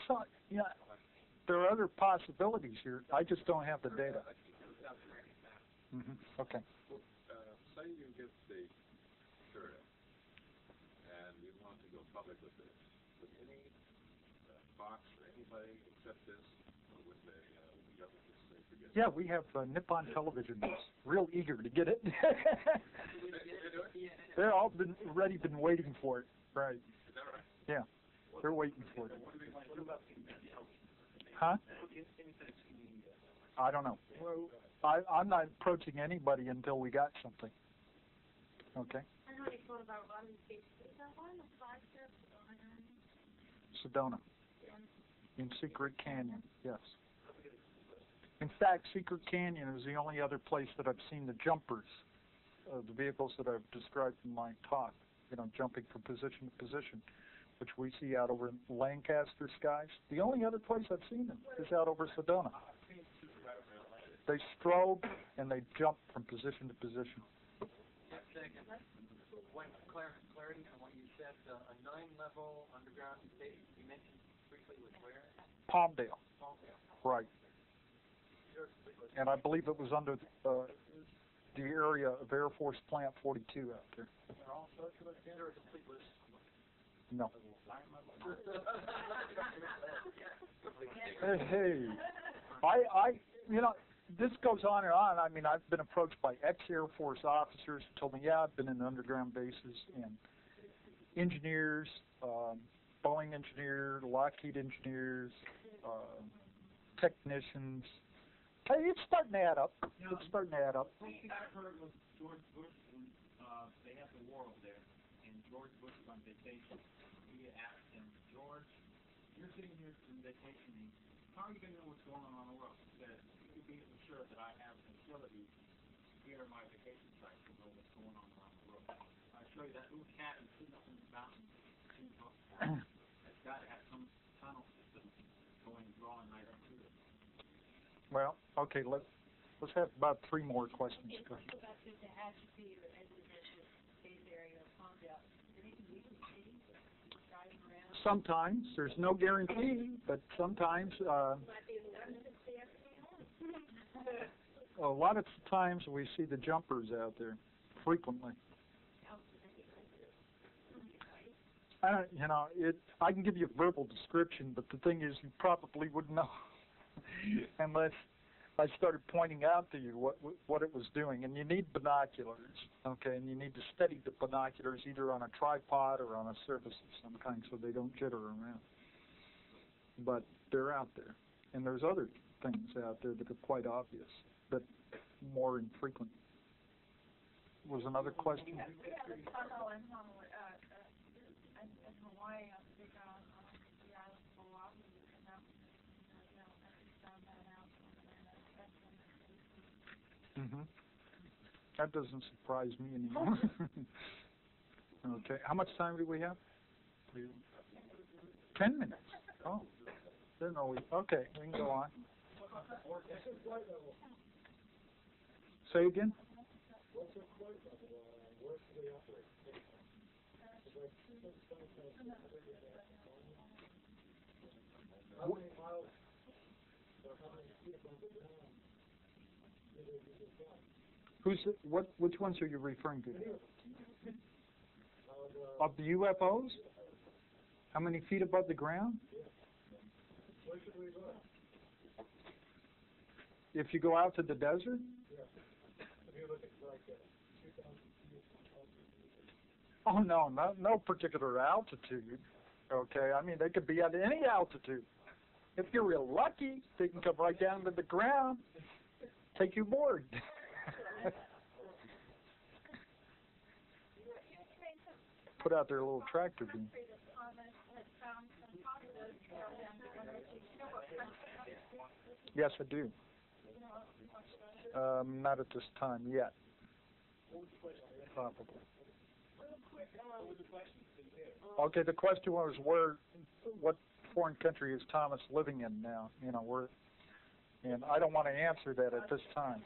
So, yeah, there are other possibilities here. I just don't have the data. Okay. Say you get the material and you want to go public with this. Would any Fox or anybody accept this, or would they, the government just say forget it? Yeah, we have Nippon Television is real eager to get it. They're all been waiting for it. Right. Is that right? Yeah, they're waiting for it. Huh? I don't know. I'm not approaching anybody until we got something. Okay. I know you thought about running cases. Is that one of the flagship? Sedona. In Secret Canyon, yes. In fact, Secret Canyon is the only other place that I've seen the jumpers, the vehicles that I've described in my talk, you know, jumping from position to position, which we see out over Lancaster skies. The only other place I've seen them is out over Sedona. They strobe and they jump from position to position. One clarity on what you said, a 9-level underground station you mentioned briefly was where? Palmdale. Palmdale. Right. And I believe it was under the area of Air Force Plant 42 out there. They're all circular or a complete list? No. Hey, you know, this goes on and on. I mean, I've been approached by ex-Air Force officers who told me, yeah, I've been in underground bases, and engineers, Boeing engineers, Lockheed engineers, technicians. Hey, it's starting to add up. It's starting to add up. One thing I've heard was George Bush, when they had the war over there, and George Bush was on vacation. He asked him, George, you're sitting here on vacation, how are you going to know what's going on the world? He said, you can be sure that I have facilities here at my vacation site to know what's going on around the world. I'll show you that little cabin sitting up in the mountain. It's got to have some tunnel system going, drawing right up to it. Well, okay, let's have about 3 more questions. Go ahead. About the atrophy or residential space area of Palmdale. Anything we can see driving around? Sometimes there's no guarantee, but sometimes a lot of times we see the jumpers out there frequently. You know, I can give you a verbal description, but the thing is, you probably wouldn't know unless I started pointing out to you what it was doing. And you need binoculars, okay? And you need to steady the binoculars either on a tripod or on a surface of some kind so they don't jitter around. But they're out there. And there's other things out there that are quite obvious, but more infrequent. Was another question? Yeah, the tunnel in Hawaii, on the big island, the island of Oahu, and that, I found that out. That doesn't surprise me anymore. Okay, how much time do we have? 10 minutes. Oh, didn't know we. Okay, we can go on. Say again. Which ones are you referring to? Of the UFOs? How many feet above the ground? If you go out to the desert? Oh, no particular altitude. Okay, I mean, they could be at any altitude. If you're real lucky, they can come right down to the ground, take you aboard. Put out their little tractor beam. Yes, I do. Not at this time yet. Probably. Okay, the question was what foreign country is Thomas living in now? You know, and I don't want to answer that at this time.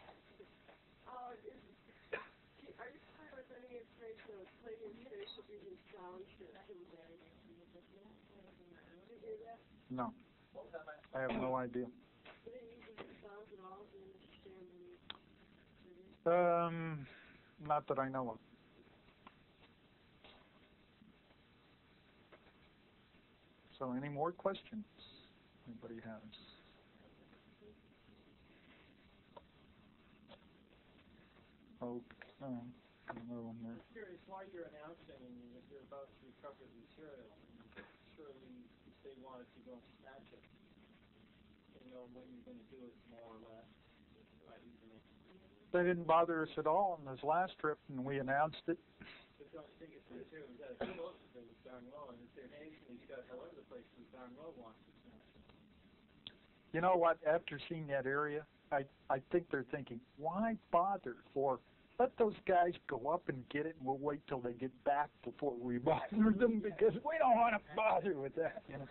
hear that? No, What was that, man? I have no idea. They didn't use the sounds at all in the ceremony. Not that I know of. So, any more questions anybody has? Okay. Another one there. I'm curious why you're announcing that you're about to recover the material. And surely, if they wanted to go and snatch it, they know when you're going to do it, more or less. Right? They didn't bother us at all on this last trip, and we announced it. But don't you think it's material? You got to go to them with darn well, and if they're nation, you got to go other places with darn well wants to snatch it. You know what? After seeing that area, I think they're thinking, why bother? Or let those guys go up and get it, and we'll wait till they get back before we bother them, because we don't want to bother with that. You know,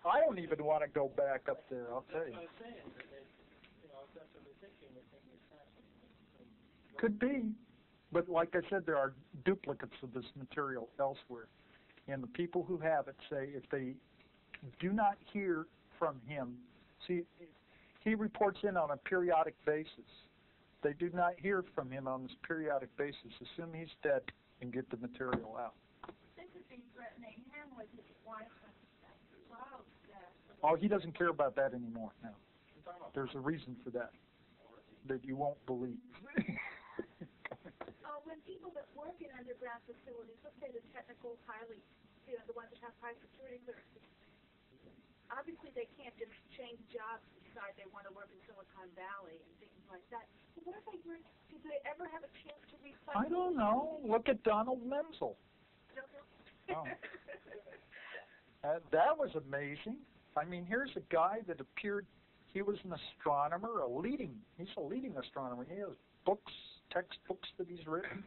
I don't even want to go back up there. I'll tell you. That's what I'm saying. That they, if that's what they're thinking, they're thinking it's snatching. Could be, but like I said, there are duplicates of this material elsewhere, and the people who have it say if they do not hear from him, see, he reports in on a periodic basis. They do not hear from him on this periodic basis. Assume he's dead and get the material out. This is been threatening him with his wife and child death. Oh, he doesn't care about that anymore now. There's a reason for that you won't believe. When people that work in underground facilities, let's say the technical, highly, the ones that have high security clearances, obviously they can't just change jobs and decide they want to work in Silicon Valley and things like that. But what if they were, did they ever have a chance to recycle? I don't know. Look at Donald Menzel. Oh. That was amazing. I mean, here's a guy that appeared, he was an astronomer, he's a leading astronomer. He has books, textbooks that he's written,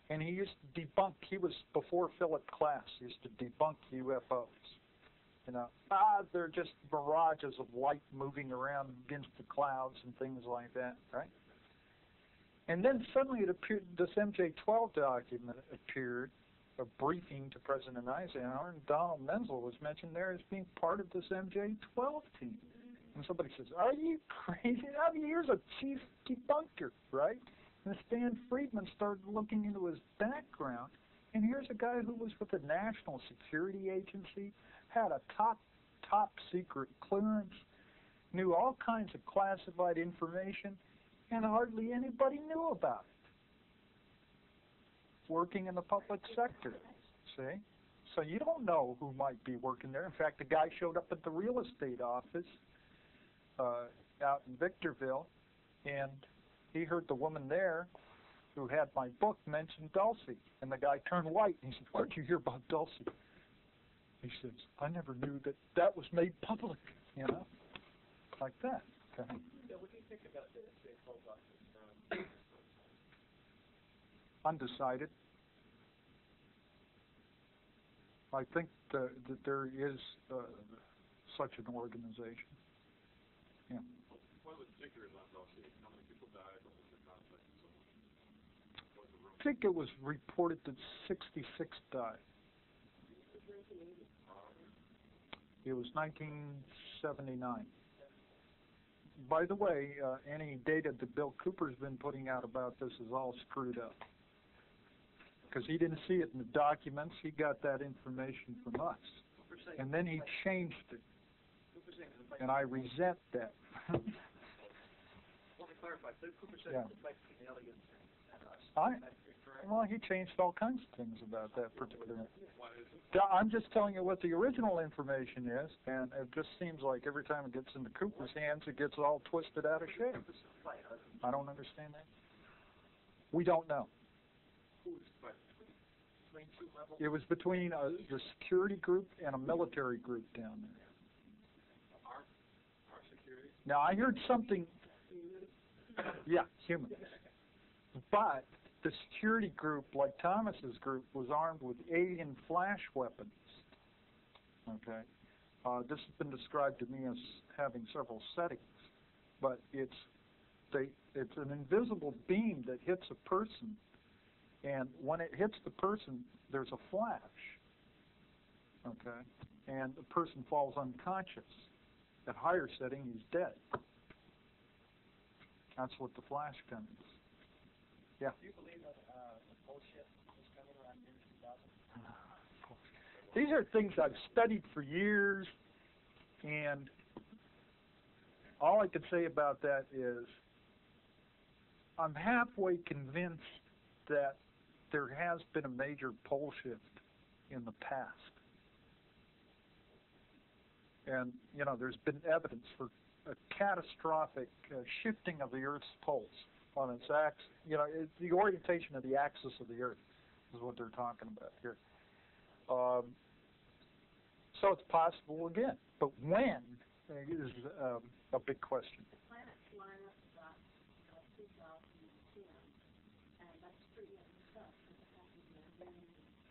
and he used to debunk, he was before Philip Klass, he used to debunk UFOs. You know, they're just mirages of light moving around against the clouds and things like that, right? And then suddenly it appeared, this MJ-12 document appeared, a briefing to President Eisenhower, and Donald Menzel was mentioned there as being part of this MJ-12 team. And somebody says, are you crazy? I mean, here's a chief debunker, right? And Stan Friedman started looking into his background, and here's a guy who was with the National Security Agency, had a top secret clearance, knew all kinds of classified information, and hardly anybody knew about it. Working in the public sector, see? So you don't know who might be working there. In fact, a guy showed up at the real estate office out in Victorville, and he heard the woman there who had my book mention Dulce, and the guy turned white, and he said, where'd you hear about Dulce? He says, I never knew that was made public, you know, like that. Okay. Yeah, what do you think about this? Undecided. I think that there is such an organization. Yeah. What are the particulars on Dulce? How many people died? What was the conflict and so on? What was the rumor? I think it was reported that 66 died. It was 1979. By the way, any data that Bill Cooper's been putting out about this is all screwed up. Because he didn't see it in the documents, he got that information from us. And then he changed it. And I resent that. Let me clarify. So Cooper said Yeah. the fight between the aliens and us. Well, he changed all kinds of things about that particular. I'm just telling you what the original information is, and it just seems like every time it gets into Cooper's hands, it gets all twisted out of shape. I don't understand that. We don't know. It was between the security group and a military group down there. Our security? Now, I heard something. Yeah, humans. But the security group, like Thomas's group, was armed with alien flash weapons. Okay, this has been described to me as having several settings, but it's an invisible beam that hits a person, and when it hits the person, there's a flash. Okay, and the person falls unconscious. At higher setting, he's dead. That's what the flash gun is. Yeah. Do you believe that the bullshit is coming around year 2000? These are things I've studied for years, and all I could say about that is I'm halfway convinced that there has been a major pole shift in the past. And, you know, there's been evidence for a catastrophic shifting of the Earth's poles on its axis. You know, the orientation of the axis of the Earth is what they're talking about here. So it's possible again. But when is a big question. The planets line up about 2010, and that's pretty young stuff. It happened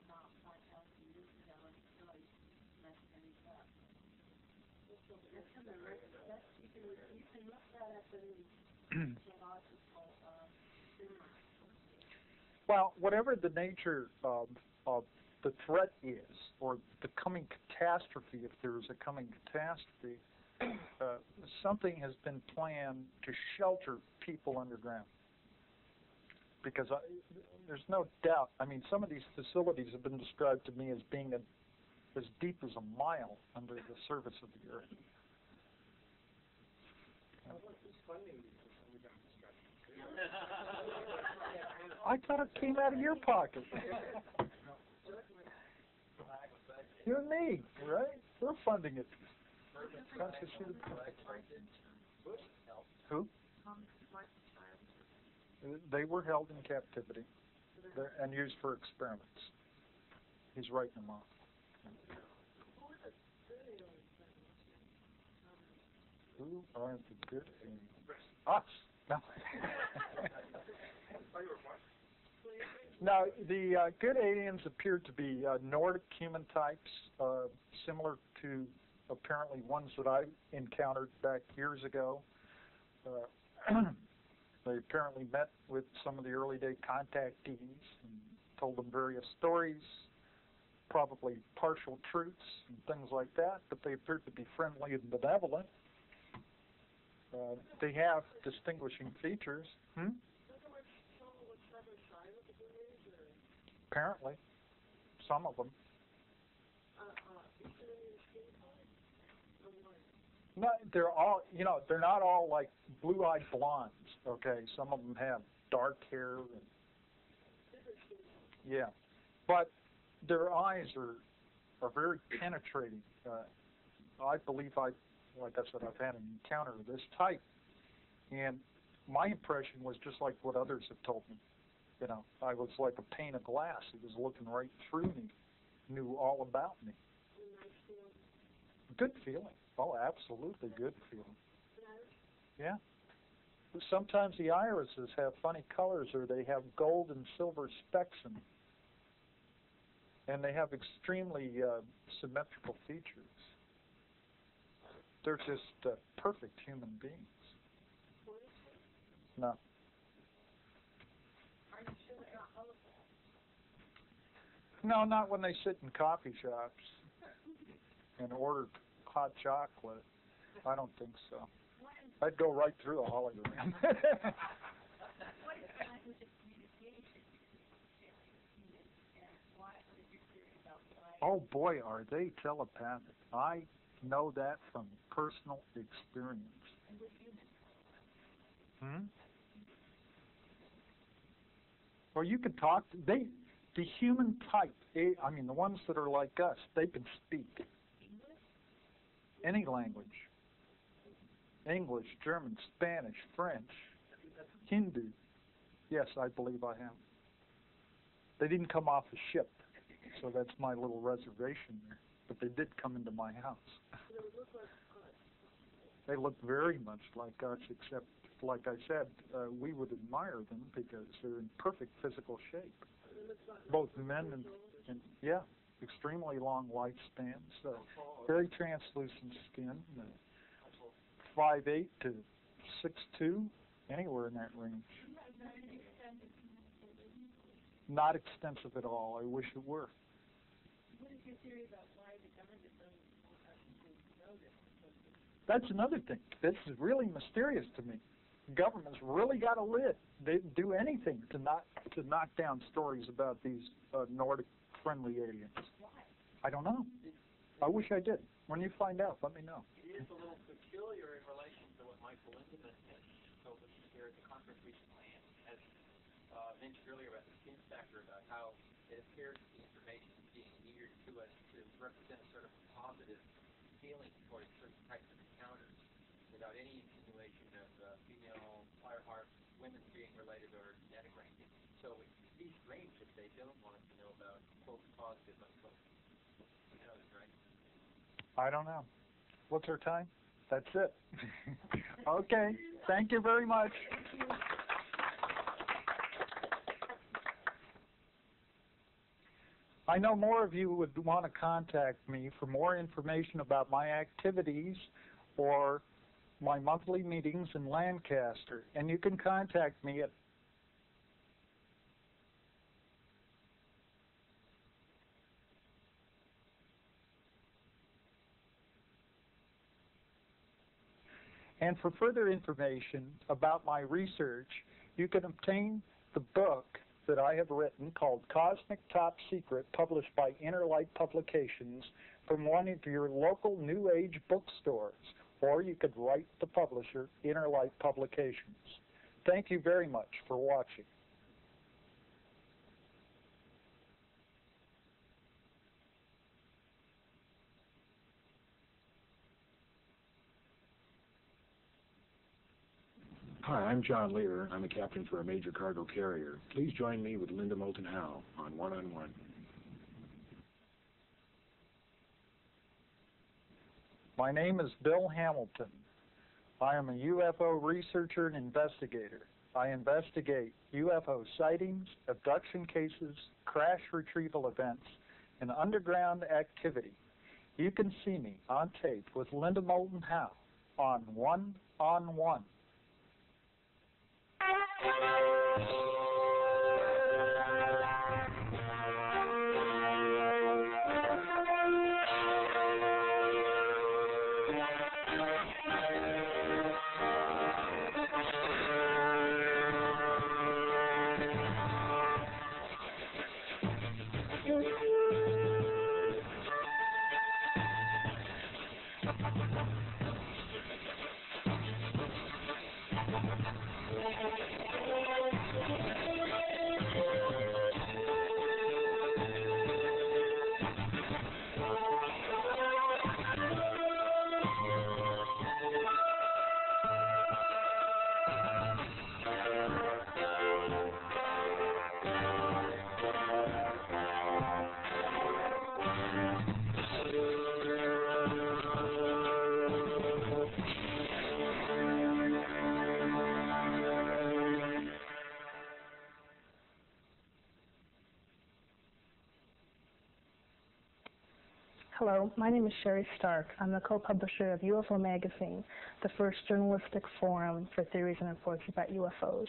about 5,000 years ago, and it's really messed things up. So that's in the you can look that up in geological theory. Well, whatever the nature of the threat is, or the coming catastrophe, if there is a coming catastrophe, something has been planned to shelter people underground. Because there's no doubt, I mean, some of these facilities have been described to me as being as deep as a mile under the surface of the Earth. I thought it came out of your pocket. You and me, right? We're funding it. Who? They were held in captivity and used for experiments. He's writing them off. Who are the good aliens? Us. No. Now, the good aliens appeared to be Nordic human types, similar to apparently ones that I encountered back years ago. They apparently met with some of the early day contactees and told them various stories, probably partial truths and things like that, but they appeared to be friendly and benevolent. They have distinguishing features. Apparently, some of them. No, they're all, you know, they're not all like blue-eyed blondes, okay? Some of them have dark hair. And, yeah, but their eyes are very penetrating. I believe like I said, I've had an encounter of this type, and my impression was just like what others have told me. You know, I was like a pane of glass. He was looking right through me, knew all about me. Good feeling. Oh, absolutely good feeling. Yeah. Sometimes the irises have funny colors, or they have gold and silver specks in them. And they have extremely symmetrical features. They're just perfect human beings. No. No, not when they sit in coffee shops and order hot chocolate. I don't think so. I'd go right through a hologram. Oh boy, are they telepathic. I know that from personal experience. Well, you can talk to, the human type, I mean the ones that are like us, they can speak any language. English, German, Spanish, French, Hindu. Yes, I believe I have. They didn't come off the ship, so that's my little reservation there. But they did come into my house. They look very much like us, except, like I said, we would admire them because they're in perfect physical shape. Both men and yeah, extremely long lifespans, very translucent skin, 5'8" to 6'2", anywhere in that range. Not extensive at all. I wish it were. What is your theory about why the government doesn't That's another thing. This is really mysterious to me. Government's really got a lid. They'd do anything to knock down stories about these Nordic-friendly aliens. Why? I don't know. I wish I did. When you find out, let me know. It is a little peculiar in relation to what Michael Lindemann has told us here at the conference recently, and as mentioned earlier about the skin factor, about how it appears that the information is being geared to us to represent a sort of positive feeling towards certain types of encounters without any insinuation of female fireheart women being related or denigrating. So it would be strange if they don't want us to know about, quote, positive, unquote. You know that, right? I don't know. What's our time? That's it. Okay. Thank you very much. I know more of you would want to contact me for more information about my activities or my monthly meetings in Lancaster, and you can contact me at And for further information about my research, you can obtain the book that I have written called Cosmic Top Secret, published by Interlight Publications, from one of your local New Age bookstores, or you could write the publisher, Interlight Publications. Thank you very much for watching. Hi, I'm John Lear. I'm a captain for a major cargo carrier. Please join me with Linda Moulton Howe on One-on-One. My name is Bill Hamilton. I am a UFO researcher and investigator. I investigate UFO sightings, abduction cases, crash retrieval events, and underground activity. You can see me on tape with Linda Moulton Howe on One-on-One. Hello, my name is Sherry Stark. I'm the co-publisher of UFO Magazine, the first journalistic forum for theories and reports about UFOs.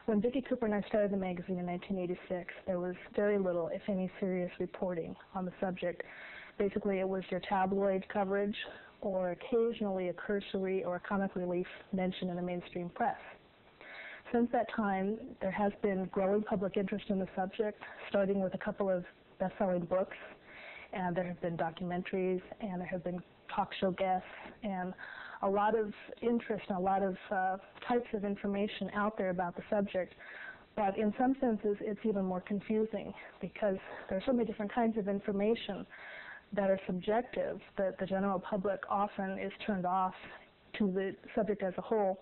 When Vicki Cooper and I started the magazine in 1986, there was very little, if any, serious reporting on the subject. Basically, it was your tabloid coverage or occasionally a cursory or a comic relief mention in the mainstream press. Since that time, there has been growing public interest in the subject, starting with a couple of best-selling books, and there have been documentaries, and there have been talk show guests, and a lot of interest and a lot of types of information out there about the subject. But in some senses, it's even more confusing because there are so many different kinds of information that are subjective that the general public often is turned off to the subject as a whole.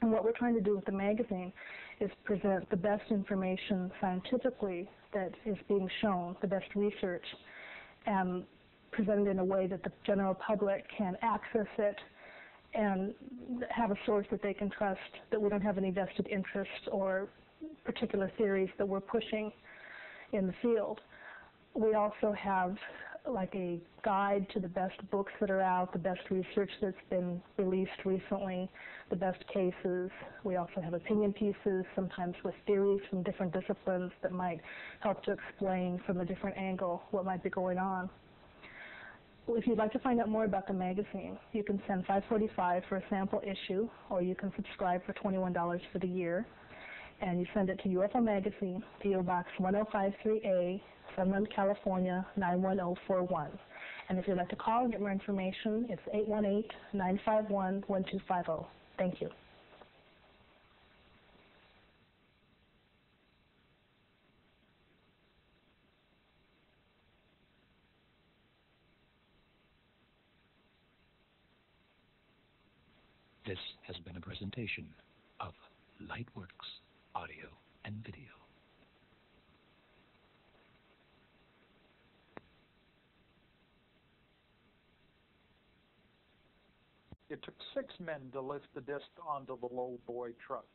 And what we're trying to do with the magazine is present the best information scientifically that is being shown, the best research, and presented in a way that the general public can access it and have a source that they can trust, that we don't have any vested interest or particular theories that we're pushing in the field. We also have like a guide to the best books that are out, the best research that's been released recently, the best cases. We also have opinion pieces, sometimes with theories from different disciplines that might help to explain from a different angle what might be going on. Well, if you'd like to find out more about the magazine, you can send $5.45 for a sample issue, or you can subscribe for $21 for the year. And you send it to UFO Magazine, P.O. Box 1053A, Sunland, California, 91041. And if you'd like to call and get more information, it's 818-951-1250. Thank you. This has been a presentation of Lightworks Audio and Video. It took 6 men to lift the disc onto the low boy truck.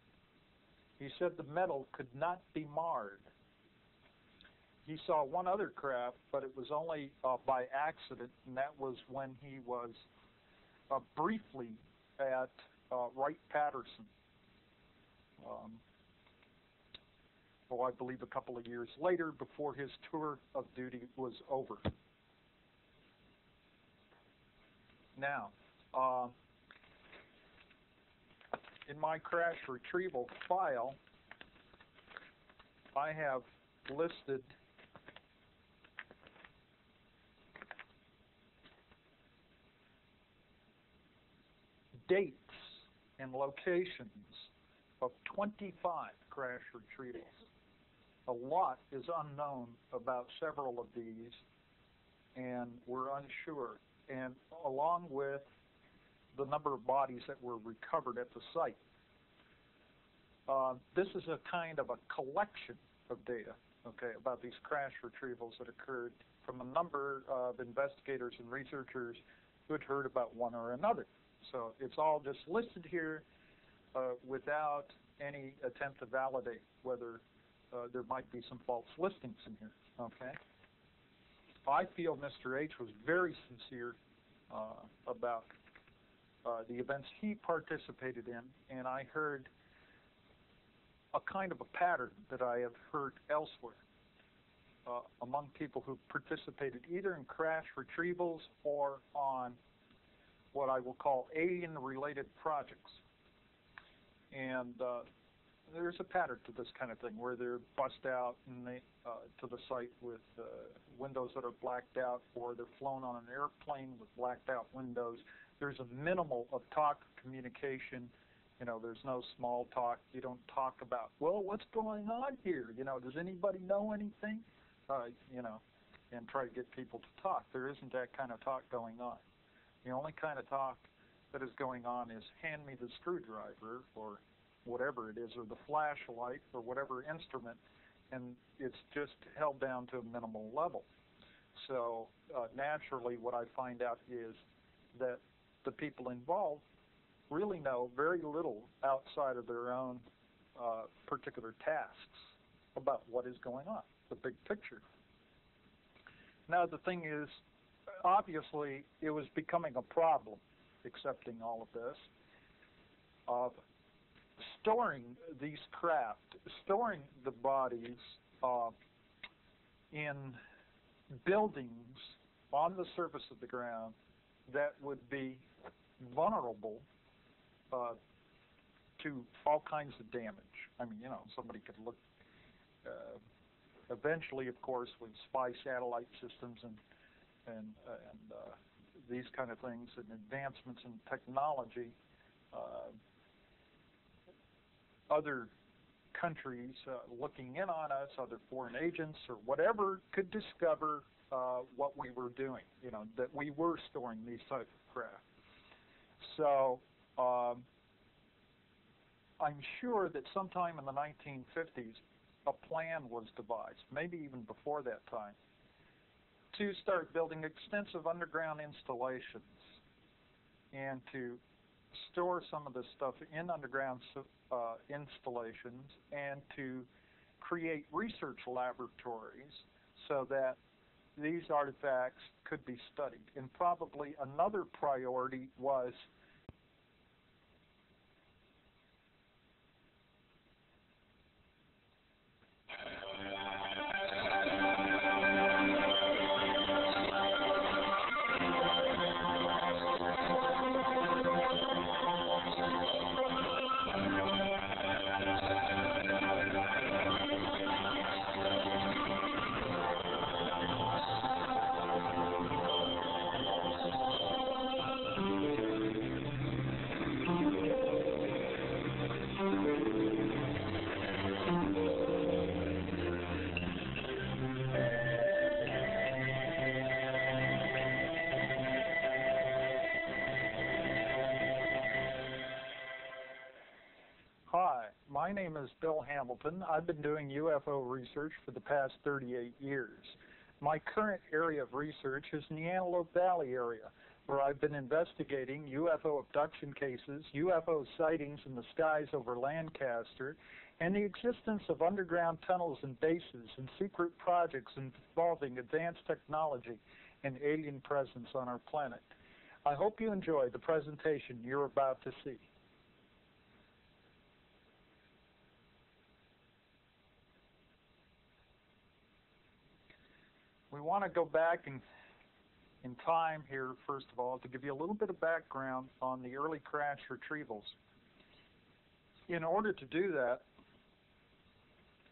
He said the metal could not be marred. He saw one other craft, but it was only by accident, and that was when he was briefly at Wright-Patterson. I believe a couple of years later, before his tour of duty was over. Now, in my crash retrieval file, I have listed dates and locations of 25 crash retrievals. A lot is unknown about several of these, and we're unsure. And along with the number of bodies that were recovered at the site. This is a kind of a collection of data, okay, about these crash retrievals that occurred from a number of investigators and researchers who had heard about one or another. So it's all just listed here without any attempt to validate whether there might be some false listings in here, okay? I feel Mr. H was very sincere about the events he participated in, and I heard a kind of a pattern that I have heard elsewhere among people who participated either in crash retrievals or on what I will call alien-related projects. And there's a pattern to this kind of thing where they're bust out and they, to the site with windows that are blacked out, or they're flown on an airplane with blacked out windows. There's a minimal of talk communication. You know, there's no small talk. You don't talk about, well, what's going on here? You know, does anybody know anything? You know, and try to get people to talk. There isn't that kind of talk going on. The only kind of talk that is going on is hand me the screwdriver or whatever it is, or the flashlight or whatever instrument, and it's just held down to a minimal level. So naturally what I find out is that the people involved really know very little outside of their own particular tasks about what is going on, the big picture. Now the thing is, obviously it was becoming a problem, accepting all of this, of storing these craft, storing the bodies in buildings on the surface of the ground that would be vulnerable to all kinds of damage. I mean, you know, somebody could look, eventually, of course, with spy satellite systems and these kind of things and advancements in technology, other countries looking in on us, other foreign agents or whatever, could discover what we were doing, you know, that we were storing these type of craft. So I'm sure that sometime in the 1950s a plan was devised, maybe even before that time, to start building extensive underground installations and to store some of this stuff in underground installations and to create research laboratories so that these artifacts could be studied. And probably another priority was My name is Bill Hamilton. I've been doing UFO research for the past 38 years. My current area of research is in the Antelope Valley area, where I've been investigating UFO abduction cases, UFO sightings in the skies over Lancaster, and the existence of underground tunnels and bases and secret projects involving advanced technology and alien presence on our planet. I hope you enjoy the presentation you're about to see. We want to go back in time here, first of all, to give you a little bit of background on the early crash retrievals. In order to do that,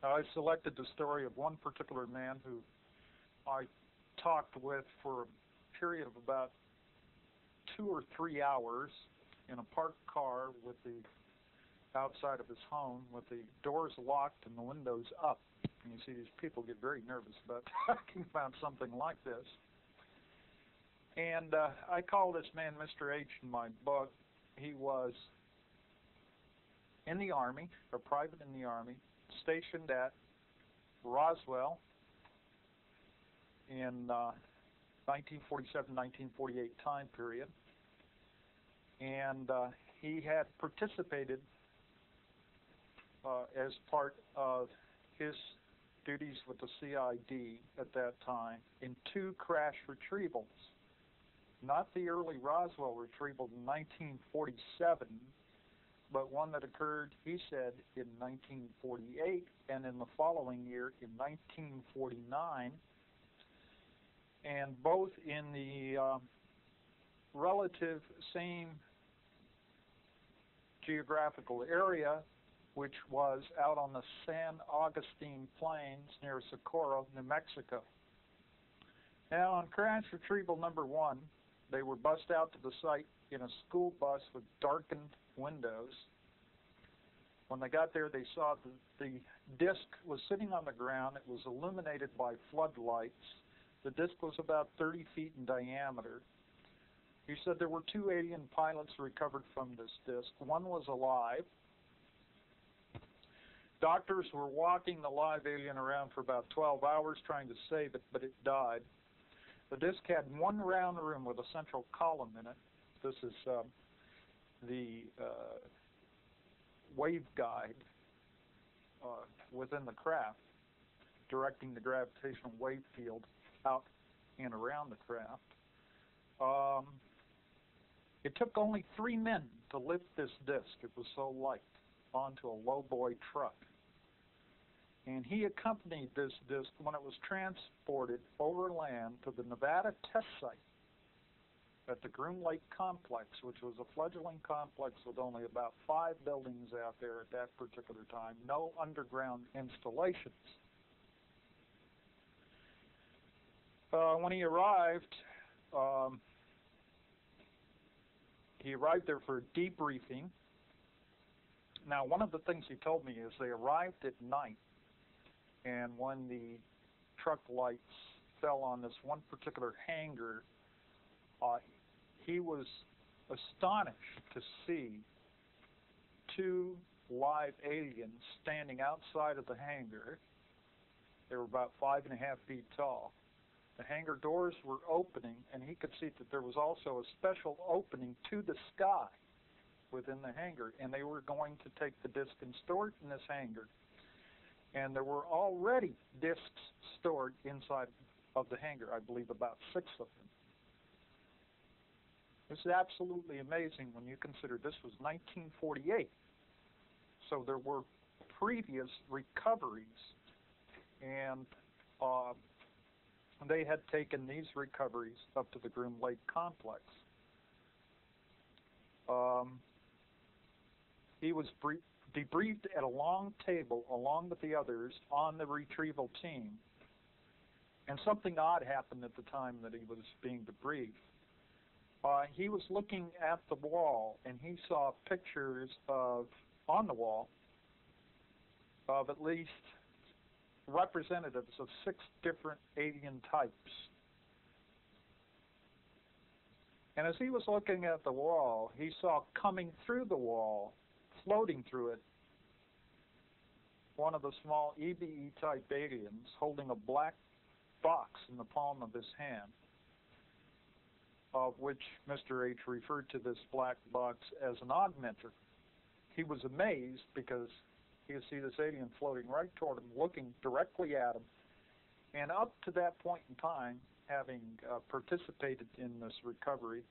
I selected the story of one particular man who I talked with for a period of about 2 or 3 hours in a parked car with the outside of his home with the doors locked and the windows up. And you see these people get very nervous about talking about something like this. And I call this man Mr. H in my book. He was in the Army, a private in the Army, stationed at Roswell in 1947-1948 time period. And he had participated as part of his duties with the CID at that time in 2 crash retrievals. Not the early Roswell retrieval in 1947, but one that occurred, he said, in 1948 and in the following year in 1949, and both in the relative same geographical area, which was out on the San Augustine Plains near Socorro, New Mexico. Now, on crash retrieval number 1, they were bussed out to the site in a school bus with darkened windows. When they got there, they saw the disc was sitting on the ground. It was illuminated by floodlights. The disc was about 30 feet in diameter. He said there were 2 alien pilots recovered from this disc. One was alive. Doctors were walking the live alien around for about 12 hours trying to save it, but it died. The disc had one round room with a central column in it. This is the waveguide within the craft, directing the gravitational wave field out and around the craft. It took only 3 men to lift this disc. It was so light, onto a lowboy truck. And he accompanied this disc when it was transported overland to the Nevada test site at the Groom Lake Complex, which was a fledgling complex with only about 5 buildings out there at that particular time, no underground installations. When he arrived there for a debriefing. Now, one of the things he told me is they arrived at night, and when the truck lights fell on this one particular hangar, he was astonished to see 2 live aliens standing outside of the hangar. They were about 5.5 feet tall. The hangar doors were opening, and he could see that there was also a special opening to the sky within the hangar, and they were going to take the disc and store it in this hangar. And there were already discs stored inside of the hangar, I believe about 6 of them. This is absolutely amazing when you consider this was 1948. So there were previous recoveries, and they had taken these recoveries up to the Groom Lake Complex. He was debriefed at a long table along with the others on the retrieval team. And something odd happened at the time that he was being debriefed. He was looking at the wall, and he saw pictures on the wall of at least representatives of 6 different alien types. And as he was looking at the wall, he saw coming through the wall, floating through it, one of the small EBE-type aliens holding a black box in the palm of his hand, of which Mr. H referred to this black box as an augmenter. He was amazed because he could see this alien floating right toward him, looking directly at him, and up to that point in time, having participated in this recovery,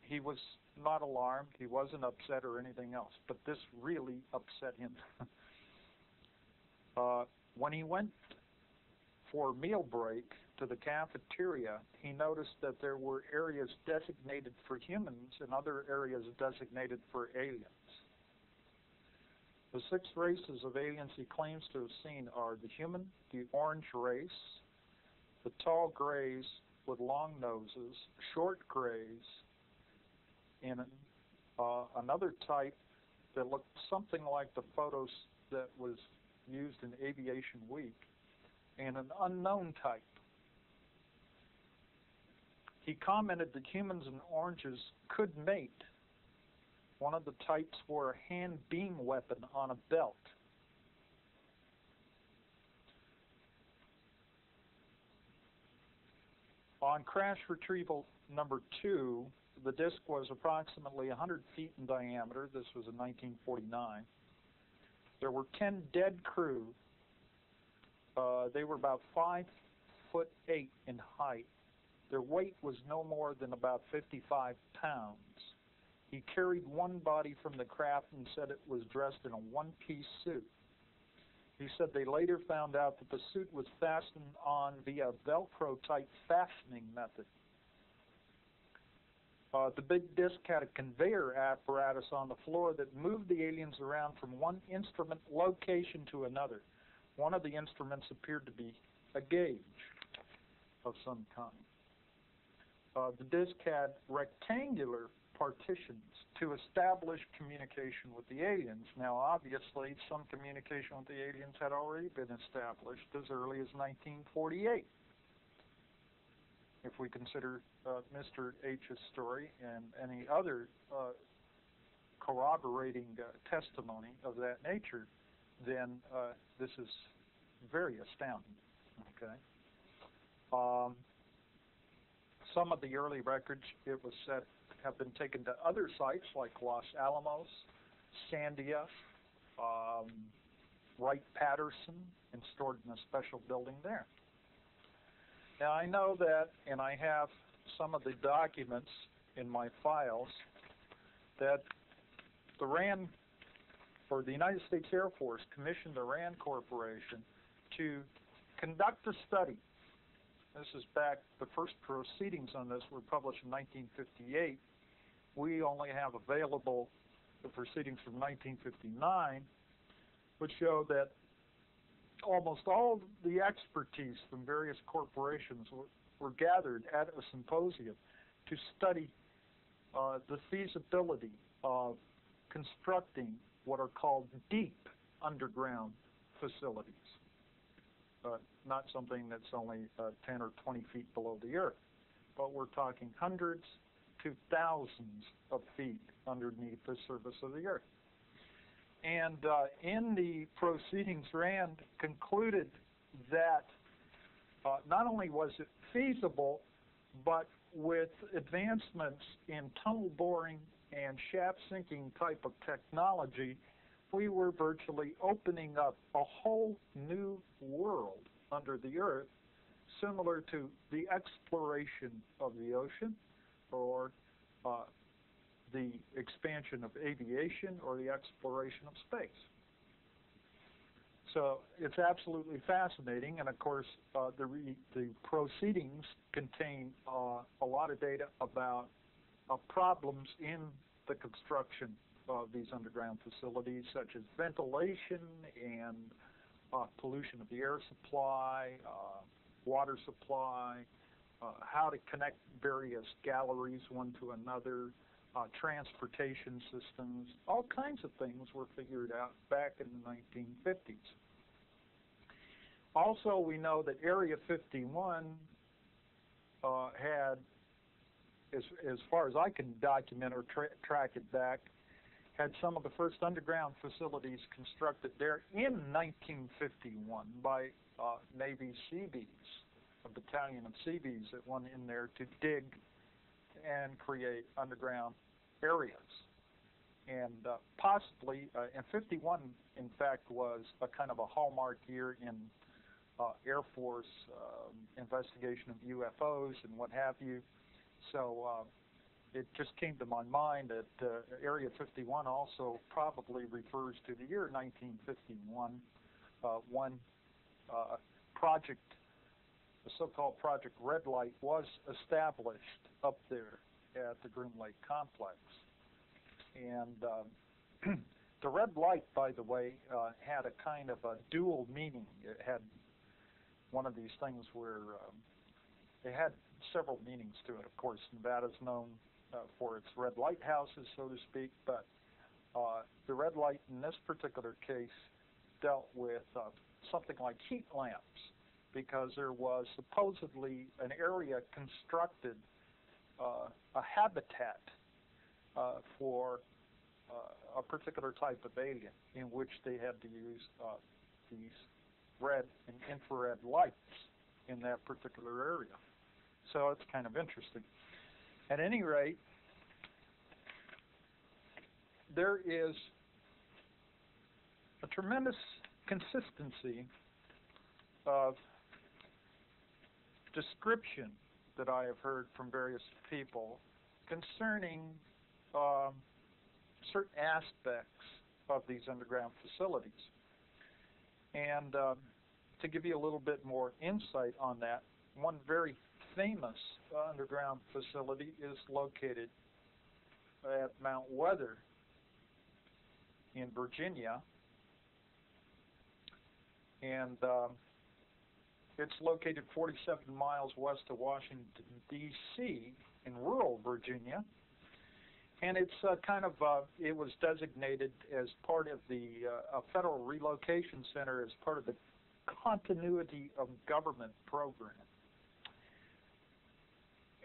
he was not alarmed, he wasn't upset or anything else, but this really upset him. When he went for meal break to the cafeteria, he noticed that there were areas designated for humans and other areas designated for aliens. The 6 races of aliens he claims to have seen are the human, the orange race, the tall grays with long noses, short grays, and another type that looked something like the photos that was used in Aviation Week, and an unknown type. He commented that humans and oranges could mate. One of the types wore a hand beam weapon on a belt. On crash retrieval number 2, the disc was approximately 100 feet in diameter. This was in 1949. There were 10 dead crew. They were about 5'8" in height. Their weight was no more than about 55 pounds. He carried one body from the craft and said it was dressed in a one-piece suit. He said they later found out that the suit was fastened on via Velcro-type fastening method. The big disc had a conveyor apparatus on the floor that moved the aliens around from one instrument location to another. One of the instruments appeared to be a gauge of some kind. The disc had rectangular partitions to establish communication with the aliens. Now, obviously, some communication with the aliens had already been established as early as 1948. If we consider Mr. H's story and any other corroborating testimony of that nature, then this is very astounding. Okay. Some of the early records, it was said, have been taken to other sites like Los Alamos, Sandia, Wright-Patterson, and stored in a special building there. Now, I know that, and I have some of the documents in my files, that the RAND, or the United States Air Force, commissioned the RAND Corporation to conduct a study. This is back, the first proceedings on this were published in 1958. We only have available the proceedings from 1959, which show that almost all the expertise from various corporations were gathered at a symposium to study the feasibility of constructing what are called deep underground facilities. Not something that's only 10 or 20 feet below the earth, but we're talking hundreds to thousands of feet underneath the surface of the earth. And in the proceedings, RAND concluded that not only was it feasible, but with advancements in tunnel boring and shaft sinking type of technology, we were virtually opening up a whole new world under the earth, similar to the exploration of the ocean, or the expansion of aviation, or the exploration of space. So it's absolutely fascinating, and of course the proceedings contain a lot of data about problems in the construction of these underground facilities, such as ventilation and pollution of the air supply, water supply, how to connect various galleries one to another, transportation systems, all kinds of things were figured out back in the 1950s. Also, we know that Area 51 had, as far as I can document or track it back, had some of the first underground facilities constructed there in 1951 by Navy Seabees, a battalion of Seabees that went in there to dig and create underground areas. And possibly, and 51, in fact, was a kind of a hallmark year in Air Force investigation of UFOs and what have you. So it just came to my mind that Area 51 also probably refers to the year 1951, when project, the so-called Project Red Light, was established up there at the Groom Lake Complex. And the red light, by the way, had a kind of a dual meaning. It had one of these things where it had several meanings to it. Of course, Nevada's known for its red lighthouses, so to speak, but the red light in this particular case dealt with something like heat lamps, because there was supposedly an area constructed, a habitat for a particular type of alien, in which they had to use these red and infrared lights in that particular area. So it's kind of interesting. At any rate, there is a tremendous consistency of description that I have heard from various people concerning certain aspects of these underground facilities. And to give you a little bit more insight on that, one very famous underground facility is located at Mount Weather in Virginia, and it's located 47 miles west of Washington, D.C. in rural Virginia. And it's kind of, it was designated as part of the Federal Relocation Center as part of the Continuity of Government program.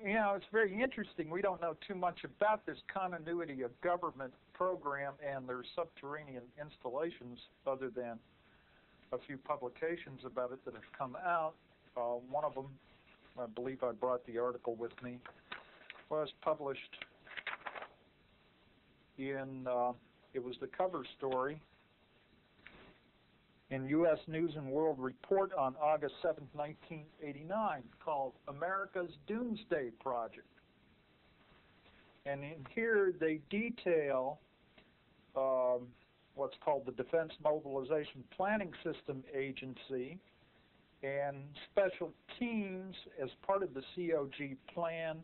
You know, it's very interesting. We don't know too much about this Continuity of Government program and their subterranean installations other than a few publications about it that have come out. One of them, I believe I brought the article with me, was published in, it was the cover story in U.S. News and World Report on August 7, 1989, called America's Doomsday Project. And in here they detail what's called the Defense Mobilization Planning System Agency and special teams as part of the COG plan,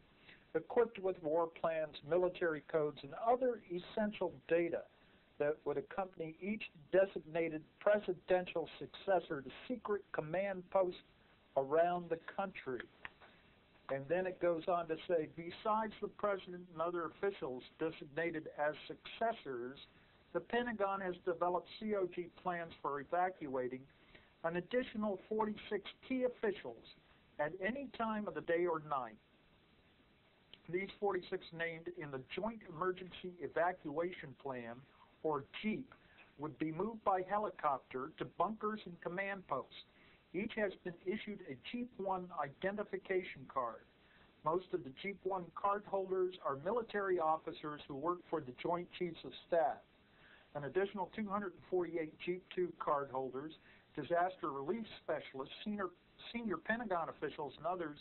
equipped with war plans, military codes, and other essential data that would accompany each designated presidential successor to secret command posts around the country. And then it goes on to say, besides the president and other officials designated as successors, the Pentagon has developed COG plans for evacuating an additional 46 key officials at any time of the day or night. These 46 named in the Joint Emergency Evacuation Plan, or JEEP, would be moved by helicopter to bunkers and command posts. Each has been issued a JEEP 1 identification card. Most of the JEEP 1 card holders are military officers who work for the Joint Chiefs of Staff. An additional 248 JEEP 2 card holders, disaster relief specialists, senior Pentagon officials, and others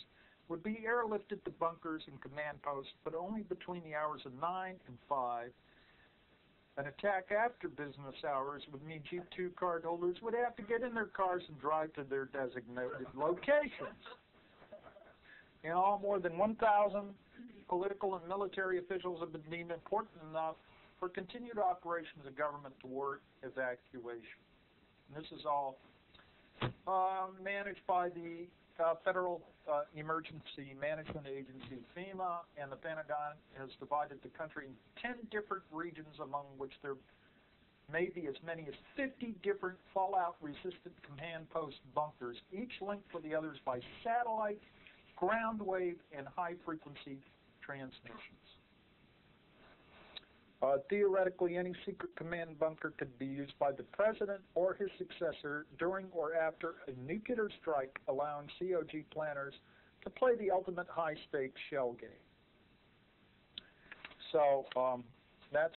would be airlifted to bunkers and command posts, but only between the hours of 9 and 5. An attack after business hours would mean JEEP 2 card holders would have to get in their cars and drive to their designated locations. In all, more than 1,000 political and military officials have been deemed important enough for continued operations of government toward evacuation. And this is all managed by the Federal Emergency Management Agency, FEMA, and the Pentagon has divided the country into 10 different regions, among which there may be as many as 50 different fallout-resistant command post bunkers, each linked with the others by satellite, ground wave, and high-frequency transmissions. Theoretically, any secret command bunker could be used by the president or his successor during or after a nuclear strike, allowing COG planners to play the ultimate high-stakes shell game. So that's